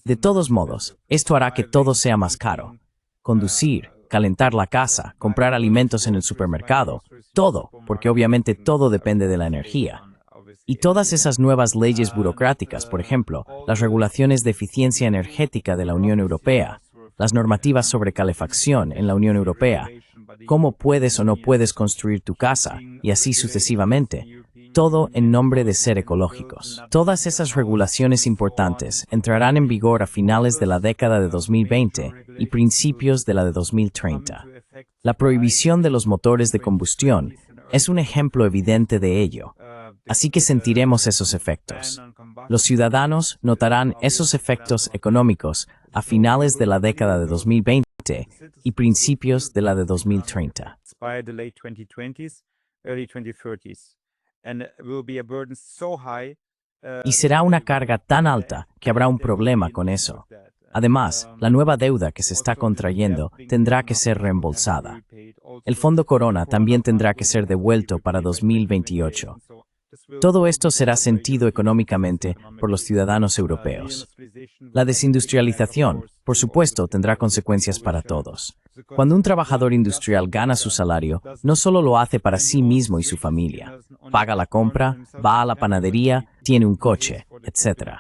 De todos modos, esto hará que todo sea más caro. Conducir, calentar la casa, comprar alimentos en el supermercado, todo, porque obviamente todo depende de la energía. Y todas esas nuevas leyes burocráticas, por ejemplo, las regulaciones de eficiencia energética de la Unión Europea, las normativas sobre calefacción en la Unión Europea, cómo puedes o no puedes construir tu casa, y así sucesivamente, todo en nombre de ser ecológicos. Todas esas regulaciones importantes entrarán en vigor a finales de la década de 2020 y principios de la de 2030. La prohibición de los motores de combustión es un ejemplo evidente de ello, así que sentiremos esos efectos. Los ciudadanos notarán esos efectos económicos a finales de la década de 2020 y principios de la de 2030. Y será una carga tan alta que habrá un problema con eso. Además, la nueva deuda que se está contrayendo tendrá que ser reembolsada. El Fondo Corona también tendrá que ser devuelto para 2028. Todo esto será sentido económicamente por los ciudadanos europeos. La desindustrialización, por supuesto, tendrá consecuencias para todos. Cuando un trabajador industrial gana su salario, no solo lo hace para sí mismo y su familia. Paga la compra, va a la panadería, tiene un coche, etc.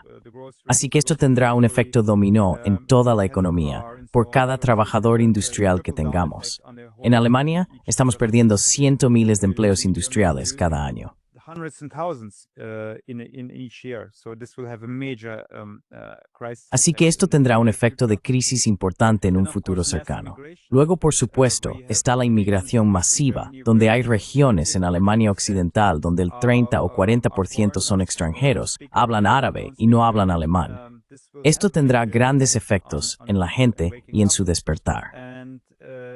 Así que esto tendrá un efecto dominó en toda la economía, por cada trabajador industrial que tengamos. En Alemania, estamos perdiendo cientos de miles de empleos industriales cada año. Así que esto tendrá un efecto de crisis importante en un futuro cercano. Luego, por supuesto, está la inmigración masiva, donde hay regiones en Alemania Occidental donde el 30 o 40% son extranjeros, hablan árabe y no hablan alemán. Esto tendrá grandes efectos en la gente y en su despertar.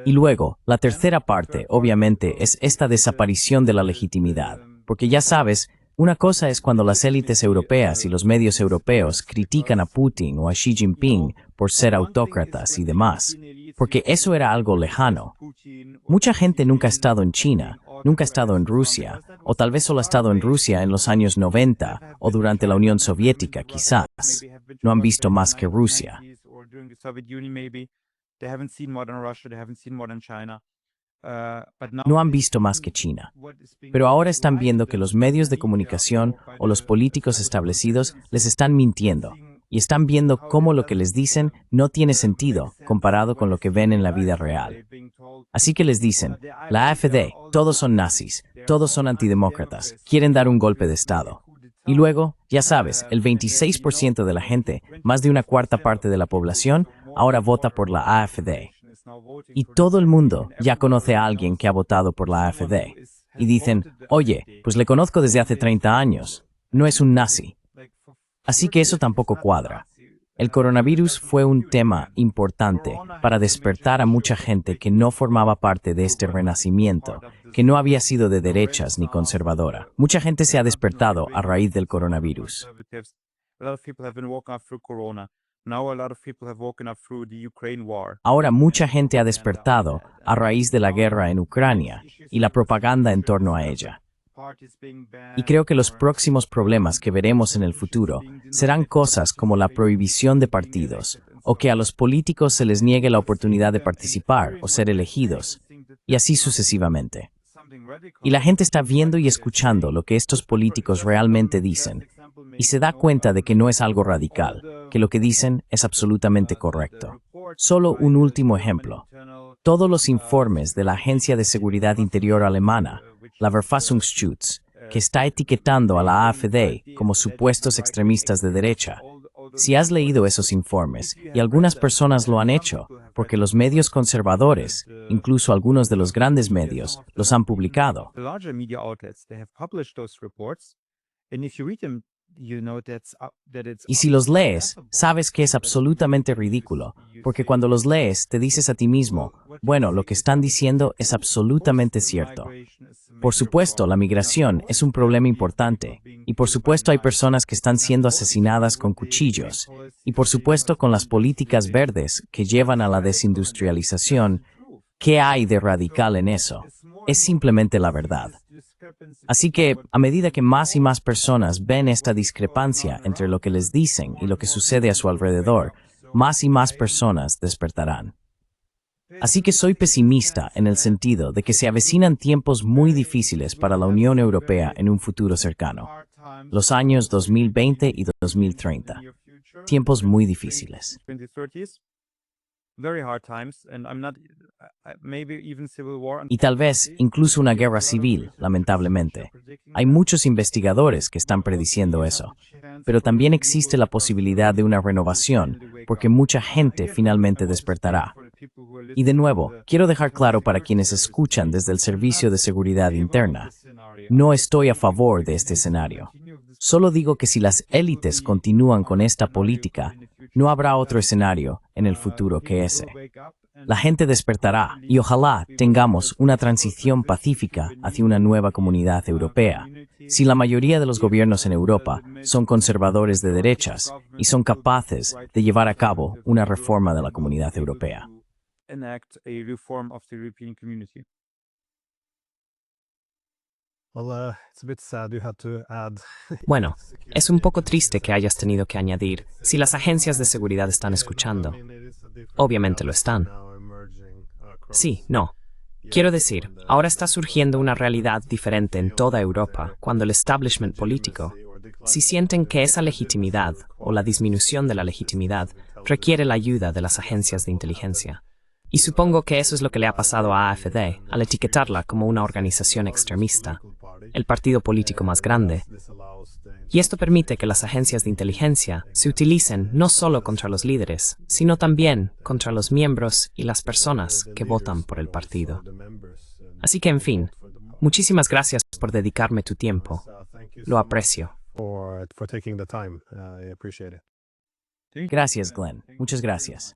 Y luego, la tercera parte, obviamente, es esta desaparición de la legitimidad. Porque ya sabes, una cosa es cuando las élites europeas y los medios europeos critican a Putin o a Xi Jinping por ser autócratas y demás, porque eso era algo lejano. Mucha gente nunca ha estado en China, nunca ha estado en Rusia, o tal vez solo ha estado en Rusia en los años 90 o durante la Unión Soviética, quizás. No han visto más que Rusia. No han visto más que China. Pero ahora están viendo que los medios de comunicación o los políticos establecidos les están mintiendo y están viendo cómo lo que les dicen no tiene sentido comparado con lo que ven en la vida real. Así que les dicen, la AfD, todos son nazis, todos son antidemócratas, quieren dar un golpe de Estado. Y luego, ya sabes, el 26% de la gente, más de una cuarta parte de la población, ahora vota por la AfD. Y todo el mundo ya conoce a alguien que ha votado por la AfD. Y dicen, oye, pues le conozco desde hace 30 años. No es un nazi. Así que eso tampoco cuadra. El coronavirus fue un tema importante para despertar a mucha gente que no formaba parte de este renacimiento, que no había sido de derechas ni conservadora. Mucha gente se ha despertado a raíz del coronavirus. Ahora mucha gente ha despertado a raíz de la guerra en Ucrania y la propaganda en torno a ella. Y creo que los próximos problemas que veremos en el futuro serán cosas como la prohibición de partidos, o que a los políticos se les niegue la oportunidad de participar o ser elegidos, y así sucesivamente. Y la gente está viendo y escuchando lo que estos políticos realmente dicen, y se da cuenta de que no es algo radical, que lo que dicen es absolutamente correcto. Solo un último ejemplo. Todos los informes de la Agencia de Seguridad Interior alemana, la Verfassungsschutz, que está etiquetando a la AfD como supuestos extremistas de derecha. Si has leído esos informes, y algunas personas lo han hecho, porque los medios conservadores, incluso algunos de los grandes medios, los han publicado. Y si los lees, sabes que es absolutamente ridículo, porque cuando los lees te dices a ti mismo, bueno, lo que están diciendo es absolutamente cierto. Por supuesto, la migración es un problema importante, y por supuesto hay personas que están siendo asesinadas con cuchillos, y por supuesto con las políticas verdes que llevan a la desindustrialización. ¿Qué hay de radical en eso? Es simplemente la verdad. Así que, a medida que más y más personas ven esta discrepancia entre lo que les dicen y lo que sucede a su alrededor, más y más personas despertarán. Así que soy pesimista en el sentido de que se avecinan tiempos muy difíciles para la Unión Europea en un futuro cercano. Los años 2020 y 2030. Tiempos muy difíciles. Y tal vez incluso una guerra civil, lamentablemente. Hay muchos investigadores que están prediciendo eso. Pero también existe la posibilidad de una renovación, porque mucha gente finalmente despertará. Y de nuevo, quiero dejar claro para quienes escuchan desde el Servicio de Seguridad Interna, no estoy a favor de este escenario. Solo digo que si las élites continúan con esta política, no habrá otro escenario en el futuro que ese. La gente despertará y ojalá tengamos una transición pacífica hacia una nueva comunidad europea. Si la mayoría de los gobiernos en Europa son conservadores de derechas y son capaces de llevar a cabo una reforma de la comunidad europea. Bueno, es un poco triste que hayas tenido que añadir, si las agencias de seguridad están escuchando. Obviamente lo están. Sí, no. Quiero decir, ahora está surgiendo una realidad diferente en toda Europa cuando el establishment político, si sienten que esa legitimidad o la disminución de la legitimidad requiere la ayuda de las agencias de inteligencia. Y supongo que eso es lo que le ha pasado a AfD al etiquetarla como una organización extremista, el partido político más grande. Y esto permite que las agencias de inteligencia se utilicen no solo contra los líderes, sino también contra los miembros y las personas que votan por el partido. Así que, en fin, muchísimas gracias por dedicarme tu tiempo. Lo aprecio. Gracias, Glenn. Muchas gracias.